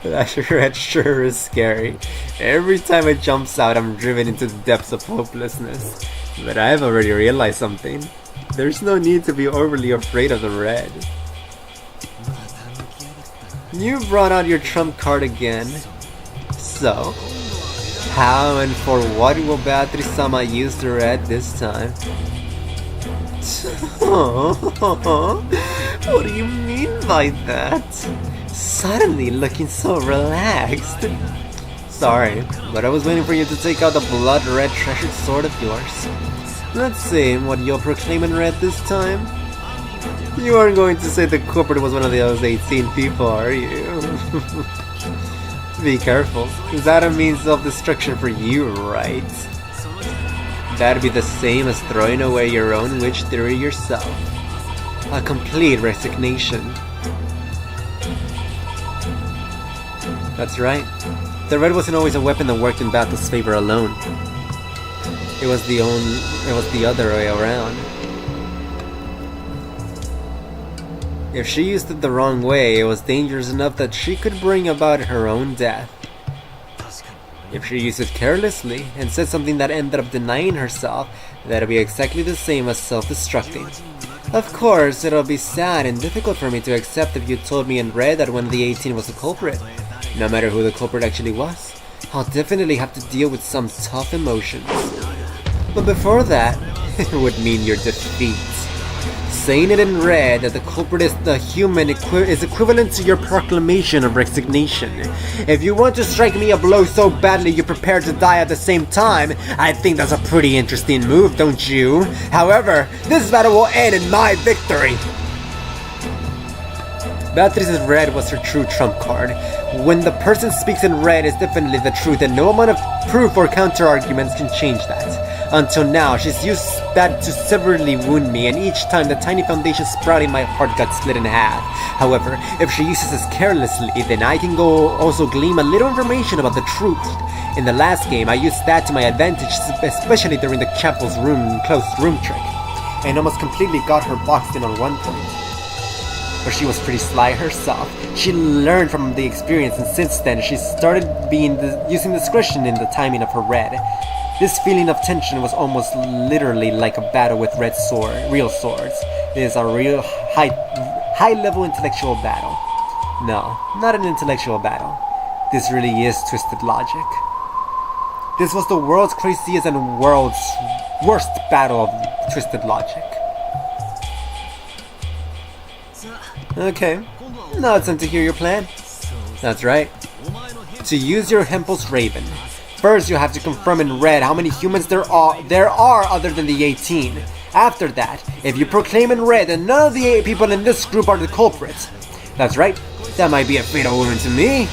That red sure is scary. Every time it jumps out, I'm driven into the depths of hopelessness. But I've already realized something. There's no need to be overly afraid of the red. You brought out your trump card again. So, how and for what will Beatrice-sama use the red this time? What do you mean by that? Suddenly looking so relaxed. Sorry, but I was waiting for you to take out the blood-red treasured sword of yours. Let's see what you'll proclaim in red this time. You aren't going to say the culprit was one of those 18 people, are you? Be careful. That'll mean self-destruction for you, right? That'd be the same as throwing away your own witch theory yourself. A complete resignation. That's right. The red wasn't always a weapon that worked in battle's favor alone. It was the other way around. If she used it the wrong way, it was dangerous enough that she could bring about her own death. If she used it carelessly and said something that ended up denying herself, that'd be exactly the same as self-destructing. Of course, it'll be sad and difficult for me to accept if you told me in red that one of the 18 was the culprit. No matter who the culprit actually was, I'll definitely have to deal with some tough emotions. But before that, it would mean your defeat. Saying it in red that the culprit is the human is equivalent to your proclamation of resignation. If you want to strike me a blow so badly you're prepared to die at the same time, I think that's a pretty interesting move, don't you? However, this battle will end in my victory. Beatrice's red was her true trump card. When the person speaks in red, it's definitely the truth, and no amount of proof or counter-arguments can change that. Until now, she's used that to severely wound me, and each time the tiny foundation sprouting my heart got split in half. However, if she uses this carelessly, then I can also glean a little information about the truth. In the last game, I used that to my advantage, especially during the chapel's closed room trick, and almost completely got her boxed in on one point. But she was pretty sly herself. She learned from the experience, and since then she started using discretion in the timing of her red. This feeling of tension was almost literally like a battle with real swords. It is a real high-level intellectual battle. No, not an intellectual battle. This really is twisted logic. This was the world's craziest and world's worst battle of twisted logic. Okay, now it's time to hear your plan. That's right. To use your Hempel's Raven, first you have to confirm in red how many humans there are other than the 18. After that, if you proclaim in red that none of the 8 people in this group are the culprits. That's right, that might be a fatal wound to me.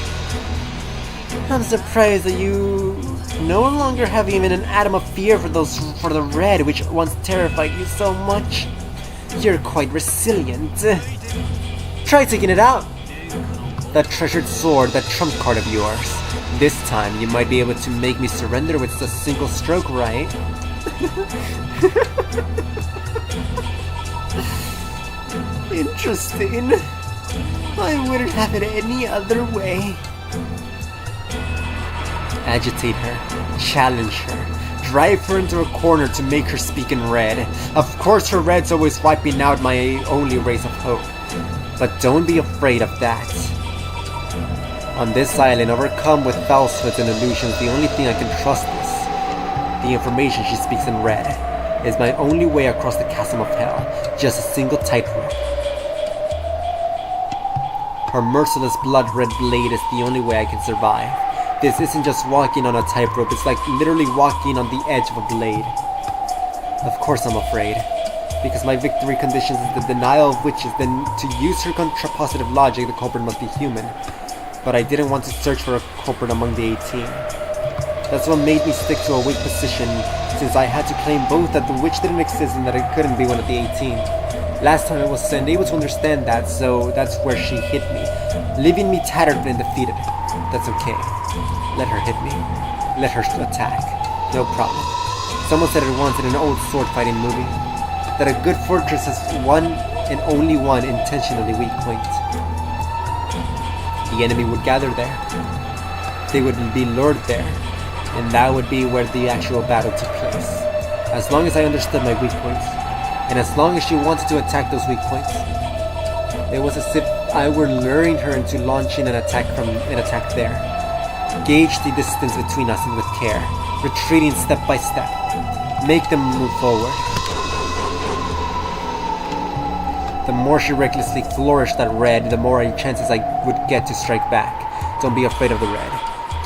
I'm surprised that you No longer have even an atom of fear for the red which once terrified you so much. You're quite resilient. Try taking it out. That treasured sword, that trump card of yours. This time you might be able to make me surrender with a single stroke, right? Interesting. I wouldn't have it any other way. Agitate her, challenge her, drive her into a corner to make her speak in red. Of course her red's always wiping out my only rays of hope. But don't be afraid of that. On this island, overcome with falsehoods and illusions, the only thing I can trust is the information she speaks in red. Is my only way across the chasm of hell, just a single tightrope. Her merciless blood-red blade is the only way I can survive. This isn't just walking on a tightrope, it's like literally walking on the edge of a blade. Of course I'm afraid, because my victory conditions is the denial of witches, then to use her contrapositive logic, the culprit must be human. But I didn't want to search for a culprit among the 18. That's what made me stick to a weak position, since I had to claim both that the witch didn't exist and that I couldn't be one of the 18. Last time I was able to understand that, so that's where she hit me, leaving me tattered and defeated. That's okay. Let her hit me. Let her attack. No problem. Someone said it once in an old sword fighting movie, that a good fortress has one and only one intentionally weak point. The enemy would gather there. They would be lured there, and that would be where the actual battle took place. As long as I understood my weak points, and as long as she wanted to attack those weak points, it was as if I were luring her into launching an attack there. Gauge the distance between us and with care, retreating step by step. Make them move forward. The more she recklessly flourished that red, the more chances I would get to strike back. Don't be afraid of the red.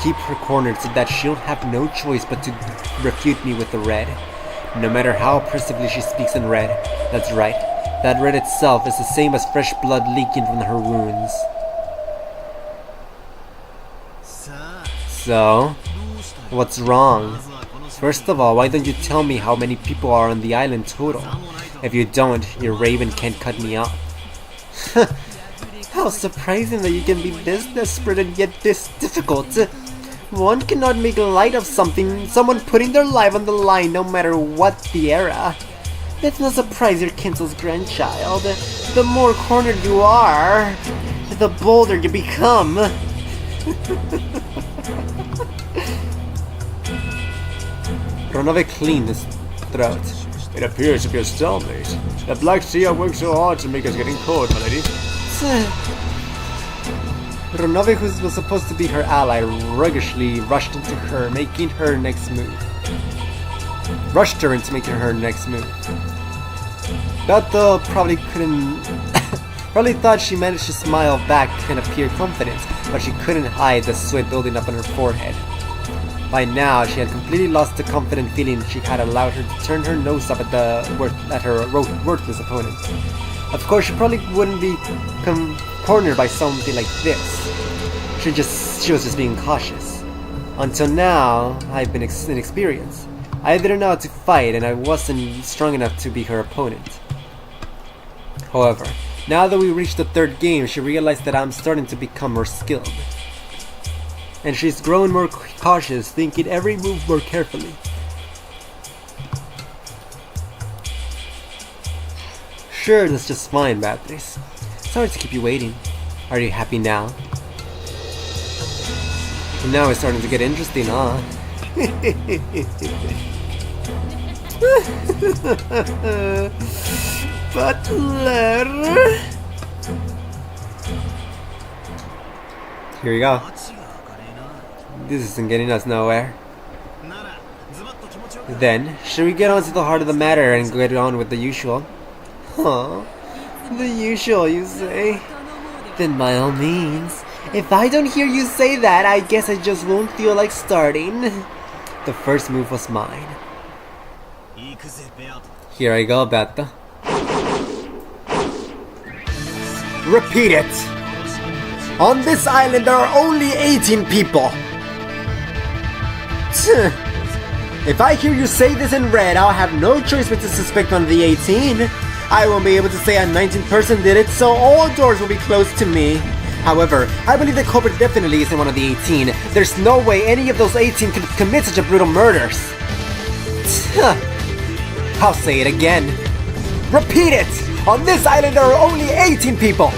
Keep her cornered so that she'll have no choice but to refute me with the red. No matter how oppressively she speaks in red, that's right, that red itself is the same as fresh blood leaking from her wounds. So, what's wrong? First of all, why don't you tell me how many people are on the island total? If you don't, your raven can't cut me off. How surprising that you can be this desperate and yet this difficult. One cannot make light of someone putting their life on the line no matter what the era. It's no surprise you're Kinsel's grandchild. The more cornered you are, the bolder you become. Ronove cleaned his throat. It appears to be a stalemate. The Black Sea worked so hard to make us getting cold, my lady. Ronove, who was supposed to be her ally, ruggishly rushed into her, making her next move. Rushed her into making her next move. Beto probably probably thought she managed to smile back and appear confident, but she couldn't hide the sweat building up on her forehead. By now, she had completely lost the confident feeling she had allowed her to turn her nose up at her worthless opponent. Of course, she probably wouldn't be cornered by something like this. She was just being cautious. Until now, I've been inexperienced. I didn't know how to fight, and I wasn't strong enough to be her opponent. However, now that we reached the third game, she realized that I'm starting to become more skilled. And she's grown more cautious, thinking every move more carefully. Sure, that's just fine, Beatrice. Sorry to keep you waiting. Are you happy now? And now it's starting to get interesting, huh? Butler! Here we go. This isn't getting us nowhere. Then, should we get on to the heart of the matter and get on with the usual? Huh? The usual, you say? Then by all means. If I don't hear you say that, I guess I just won't feel like starting. The first move was mine. Here I go, Beto. Repeat it! On this island there are only 18 people! If I hear you say this in red, I'll have no choice but to suspect one of the 18. I won't be able to say a 19th person did it, so all doors will be closed to me. However, I believe the culprit definitely isn't one of the 18. There's no way any of those 18 could commit such a brutal murders. I'll say it again. Repeat it! On this island there are only 18 people!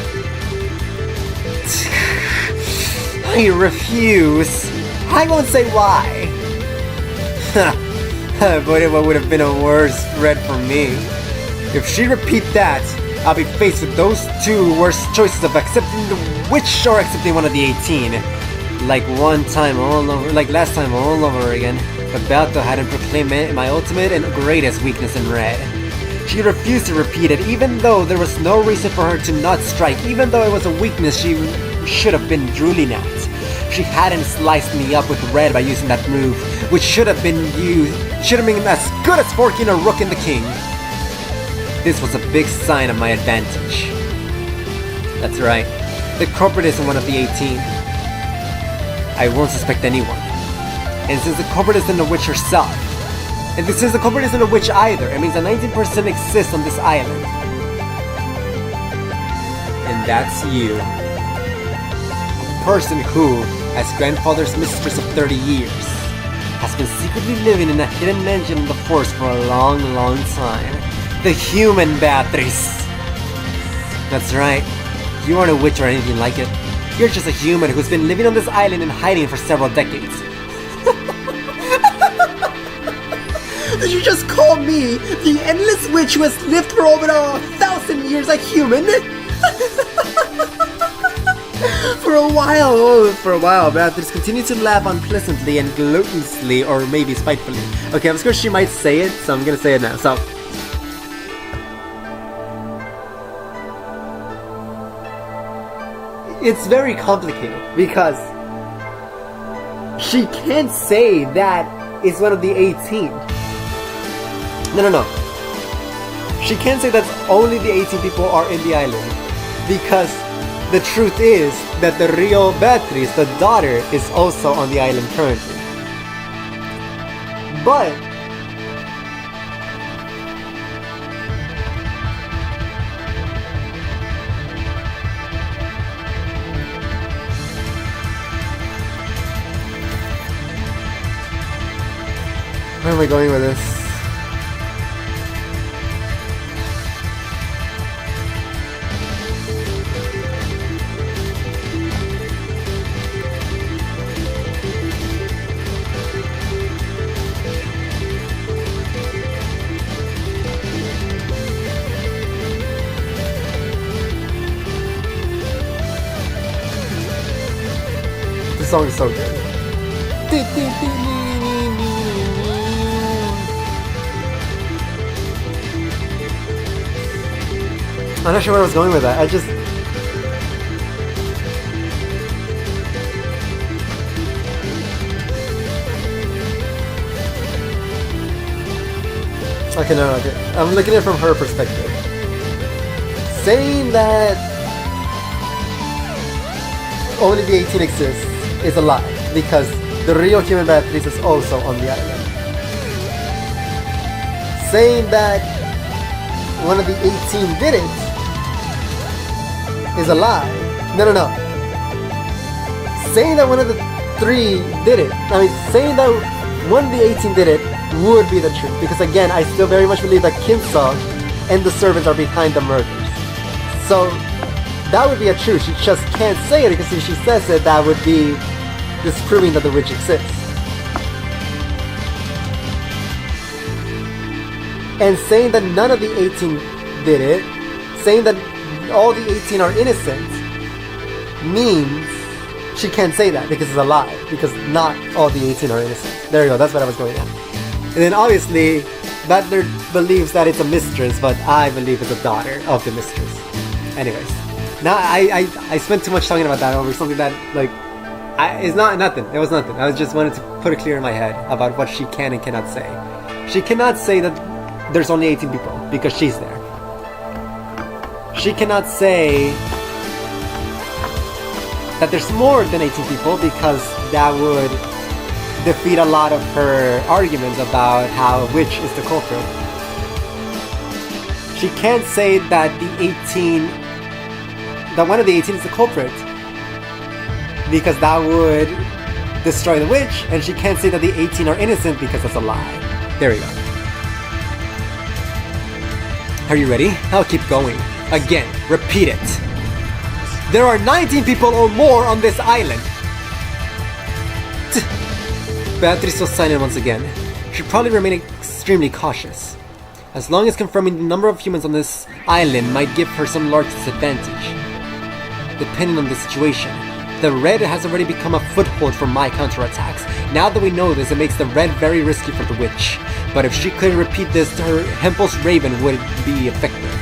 I refuse. I won't say why. But what would have been a worse threat for me? If she repeat that, I'll be faced with those two worst choices of accepting the witch or accepting one of the 18. Like last time all over again. But Balto hadn't proclaimed my ultimate and greatest weakness in red. She refused to repeat it, even though there was no reason for her to not strike, even though it was a weakness she should have been drooling at. She hadn't sliced me up with red by using that move, which should have been as good as forking a rook in the king. This was a big sign of my advantage. That's right, the culprit isn't one of the 18. I won't suspect anyone. And since the culprit isn't the witch herself, and since the culprit isn't a witch either, it means a 19% exists on this island. And that's you. A person who, as grandfather's mistress of 30 years, has been secretly living in a hidden mansion in the forest for a long, long time. The human Beatrice. That's right. You aren't a witch or anything like it. You're just a human who's been living on this island in hiding for several decades. Did you just call me the endless witch who has lived for over 1,000 years a human? For a while, Beatrice continued to laugh unpleasantly and gluttonously, or maybe spitefully. Okay, I'm sure she might say it, so I'm gonna say it now. So, it's very complicated because she can't say that it's one of the 18. No. She can't say that only the 18 people are in the island, because the truth is that the real Beatrice, the daughter, is also on the island currently. But where am I going with this? This song is so good. I'm not sure where I was going with that. Okay. I'm looking at it from her perspective. Saying that only the 18 exists is a lie, because the real human Beatrice is also on the island. Saying that one of the 18 did it is a lie. No. Saying that one of the 3 did it, saying that one of the 18 did it would be the truth, because again, I still very much believe that Kim-sung and the servants are behind the murders. So that would be a truth. She just can't say it, because if she says it, that would be disproving that the witch exists. And saying that none of the 18 did it, saying that all the 18 are innocent, means she can't say that, because it's a lie, because not all the 18 are innocent. There you go, that's what I was going at. And then obviously, Butler believes that it's a mistress, but I believe it's a daughter of the mistress. Anyways, now I spent too much talking about that over something that, it's nothing. It was nothing. I just wanted to put it clear in my head about what she can and cannot say. She cannot say that there's only 18 people, because she's there. She cannot say that there's more than 18 people, because that would defeat a lot of her arguments about how which is the culprit. She can't say that one of the 18 is the culprit, because that would destroy the witch, and she can't say that the 18 are innocent because that's a lie. There we go. Are you ready? I'll keep going. Again, repeat it. There are 19 people or more on this island. Beatrice was silent once again. She probably remained extremely cautious. As long as confirming the number of humans on this island might give her some large disadvantage. Depending on the situation, the red has already become a foothold for my counterattacks. Now that we know this, it makes the red very risky for the witch. But if she couldn't repeat this, her Hempel's Raven would be effective.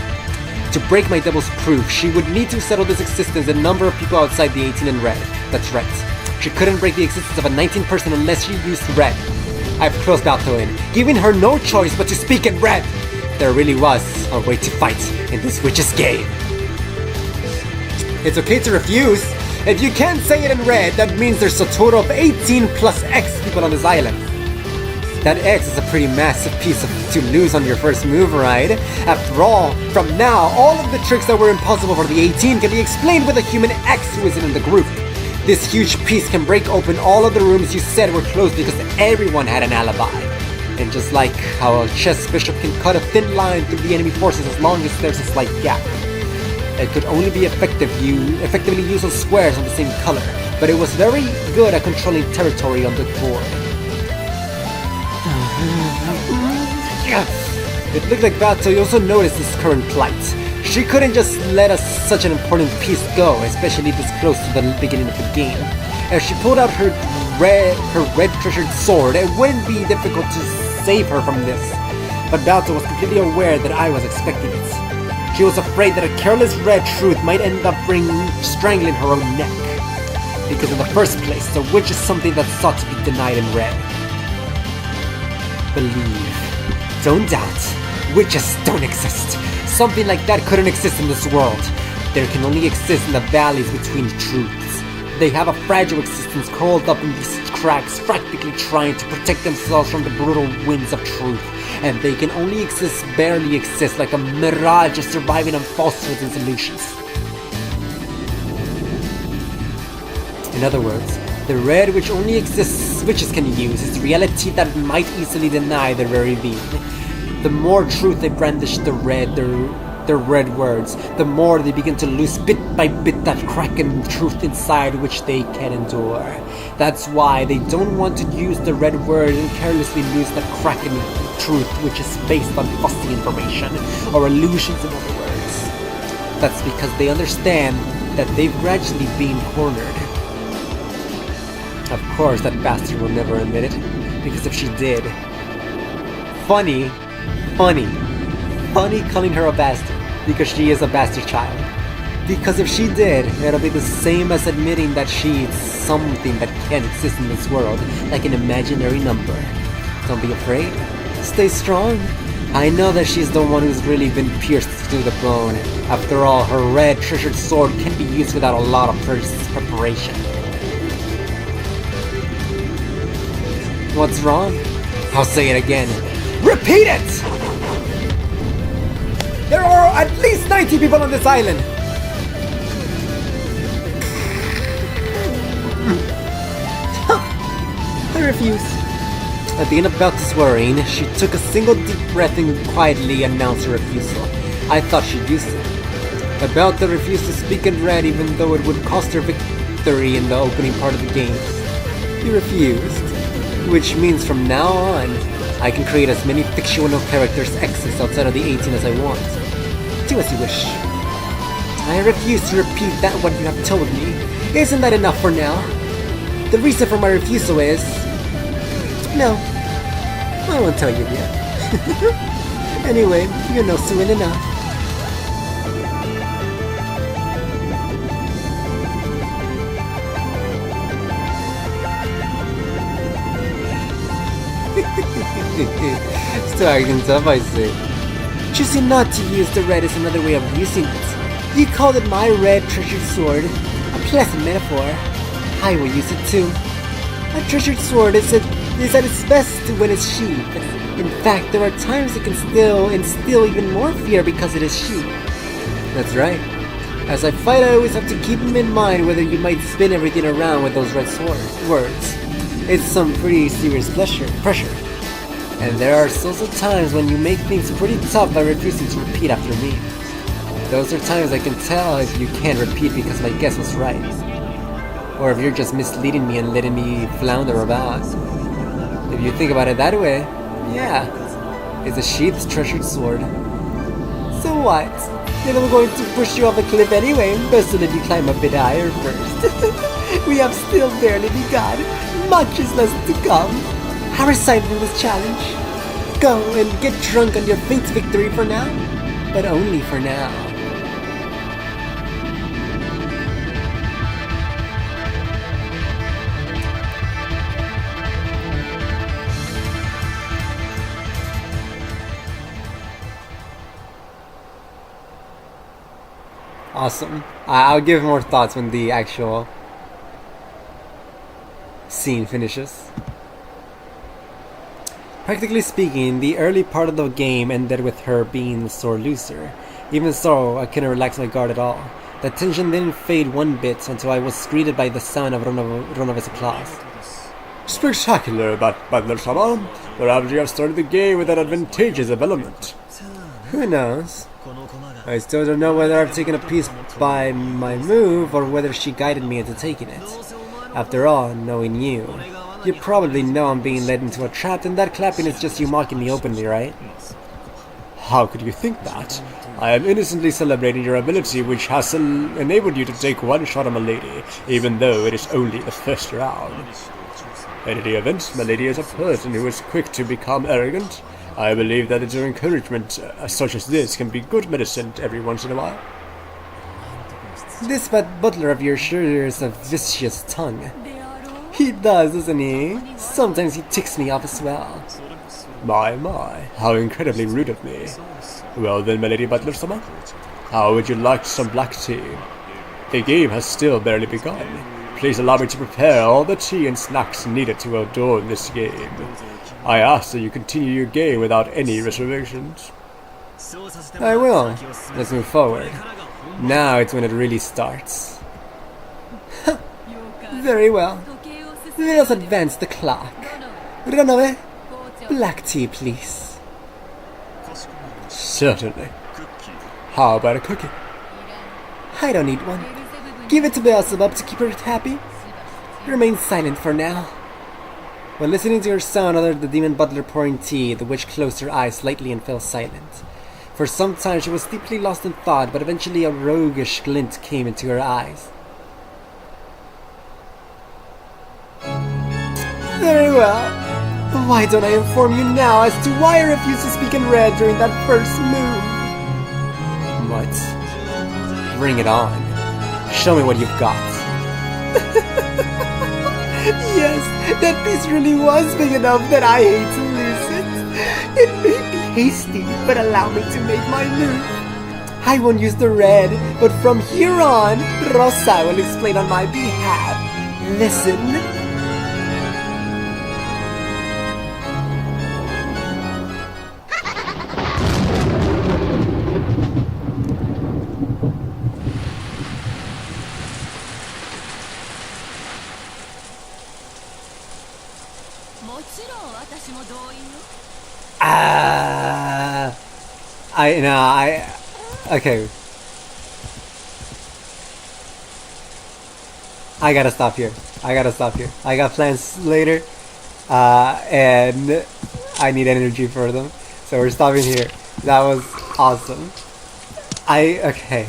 To break my devil's proof, she would need to settle this existence and number of people outside the 18 in red. That's right. She couldn't break the existence of a 19 person unless she used red. I've closed Balto in, giving her no choice but to speak in red. There really was a way to fight in this witch's game. It's okay to refuse. If you can't say it in red, that means there's a total of 18 plus X people on this island. That X is a pretty massive piece to lose on your first move, right? After all, from now, all of the tricks that were impossible for the 18 can be explained with a human X who isn't in the group. This huge piece can break open all of the rooms you said were closed because everyone had an alibi. And just like how a chess bishop can cut a thin line through the enemy forces as long as there's a slight gap. It could only be effectively used on squares of the same color, but it was very good at controlling territory on the board. It looked like Bato also noticed this current plight. She couldn't just let such an important piece go, especially this close to the beginning of the game. If she pulled out her red treasured sword, it wouldn't be difficult to save her from this. But Bato was completely aware that I was expecting it. She was afraid that a careless red truth might end up strangling her own neck. Because in the first place, the witch is something that sought to be denied in red. Believe. Don't doubt. Witches don't exist. Something like that couldn't exist in this world. There can only exist in the valleys between truths. They have a fragile existence curled up in these cracks, practically trying to protect themselves from the brutal winds of truth. And they can only barely exist, like a mirage of surviving on falsehoods and illusions. In other words, the red which only exists witches can use is reality that might easily deny their very being. The more truth they brandish their red words, the more they begin to lose bit by bit that crack in truth inside which they can endure. That's why they don't want to use the red word and carelessly lose that crack in truth which is based on fussy information, or illusions in other words. That's because they understand that they've gradually been cornered. Of course that bastard will never admit it, because if she did... Funny calling her a bastard, because she is a bastard child. Because if she did, it'll be the same as admitting that she's something that can't exist in this world, like an imaginary number. Don't be afraid. Stay strong. I know that she's the one who's really been pierced to the bone. After all, her red treasured sword can be used without a lot of preparation. What's wrong? I'll say it again. Repeat it! There are at least 90 people on this island! I refuse. At the end of Balto's worrying, she took a single deep breath and quietly announced her refusal. I thought she'd use it. But Balto refused to speak in red even though it would cost her victory in the opening part of the game. He refused. Which means from now on, I can create as many fictional characters X's outside of the 18 as I want. Do as you wish. I refuse to repeat what you have told me. Isn't that enough for now? The reason for my refusal is... No, I won't tell you yet. Anyway, you know soon enough. Still acting tough, I see. Choosing not to use the red is another way of using it. You called it my red treasured sword. A pleasant metaphor. I will use it too. A treasured sword is at its best when it's sheathed. In fact, there are times it can still instill even more fear because it is sheathed. That's right. As I fight, I always have to keep in mind whether you might spin everything around with those red words. It's some pretty serious pressure. And there are also times when you make things pretty tough by refusing to repeat after me. Those are times I can tell if you can't repeat because my guess was right. Or if you're just misleading me and letting me flounder about. If you think about it that way, yeah, it's a sheathed treasured sword. So what? Then I'm going to push you off a cliff anyway, best to let you climb a bit higher first. We have still barely begun. Much is left to come. How excited for this challenge? Go and get drunk on your faint victory for now. But only for now. Awesome. I'll give more thoughts when the actual scene finishes. Practically speaking, the early part of the game ended with her being the sore loser. Even so, I couldn't relax my guard at all. The tension didn't fade one bit until I was greeted by the sound of Ronove's applause. Spectacular, Butler-sama. Perhaps you have started the game with an advantageous development. Who knows? I still don't know whether I've taken a piece by my move or whether she guided me into taking it. After all, knowing you probably know I'm being led into a trap, and that clapping is just you mocking me openly, right? How could you think that? I am innocently celebrating your ability, which has enabled you to take one shot at my lady, even though it is only the first round. In any event, my lady is a person who is quick to become arrogant. I believe that your encouragement such as this can be good medicine every once in a while. This bad butler of yours sure is a vicious tongue. He does, doesn't he? Sometimes he ticks me off as well. My, how incredibly rude of me. Well then, my lady Butler-sama, how would you like some black tea? The game has still barely begun. Please allow me to prepare all the tea and snacks needed to adorn this game. I ask that you continue your game without any reservations. I will. Let's move forward. Now it's when it really starts. Very well. Let us advance the clock. Ronove, black tea, please. Certainly. How about a cookie? I don't need one. Give it to Beelzebub to keep her happy. Remain silent for now. When listening to her son uttered the demon butler pouring tea, the witch closed her eyes slightly and fell silent. For some time she was deeply lost in thought, but eventually a roguish glint came into her eyes. Very well. Why don't I inform you now as to why I refused to speak in red during that first move? What? Bring it on. Show me what you've got. Yes, that piece really was big enough that I hate to lose it. It may be hasty, but allow me to make my move. I won't use the red, but from here on, Rosa will explain on my behalf. Listen. Okay. I gotta stop here. I got plans later, and I need energy for them. So we're stopping here. That was awesome. Okay.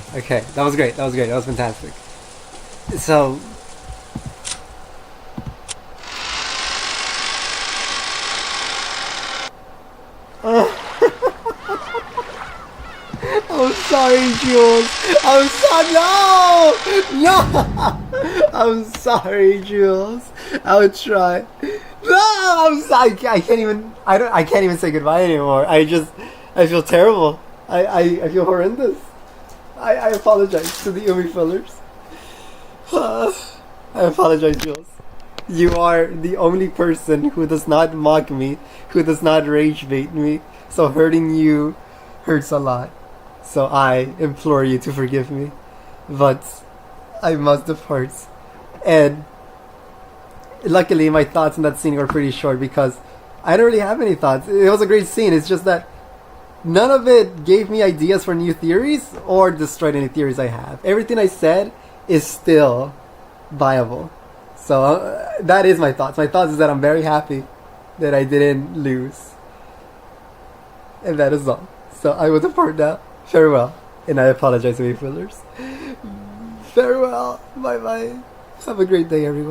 That was great. That was fantastic. So. I'm sorry, Jules. I'm sorry. No. I'm sorry, Jules. I'll try. No, I'm sorry. I can't even say goodbye anymore. I feel terrible. I feel horrendous. I apologize to the Umi fillers. I apologize, Jules. You are the only person who does not mock me, who does not rage bait me. So hurting you hurts a lot. So I implore you to forgive me. But I must depart. And luckily my thoughts in that scene were pretty short because I don't really have any thoughts. It was a great scene. It's just that none of it gave me ideas for new theories or destroyed any theories I have. Everything I said is still viable. So that is my thoughts. My thoughts is that I'm very happy that I didn't lose. And that is all. So I will depart now. Farewell. And I apologize to my fillers. Farewell. Bye bye. Have a great day, everyone.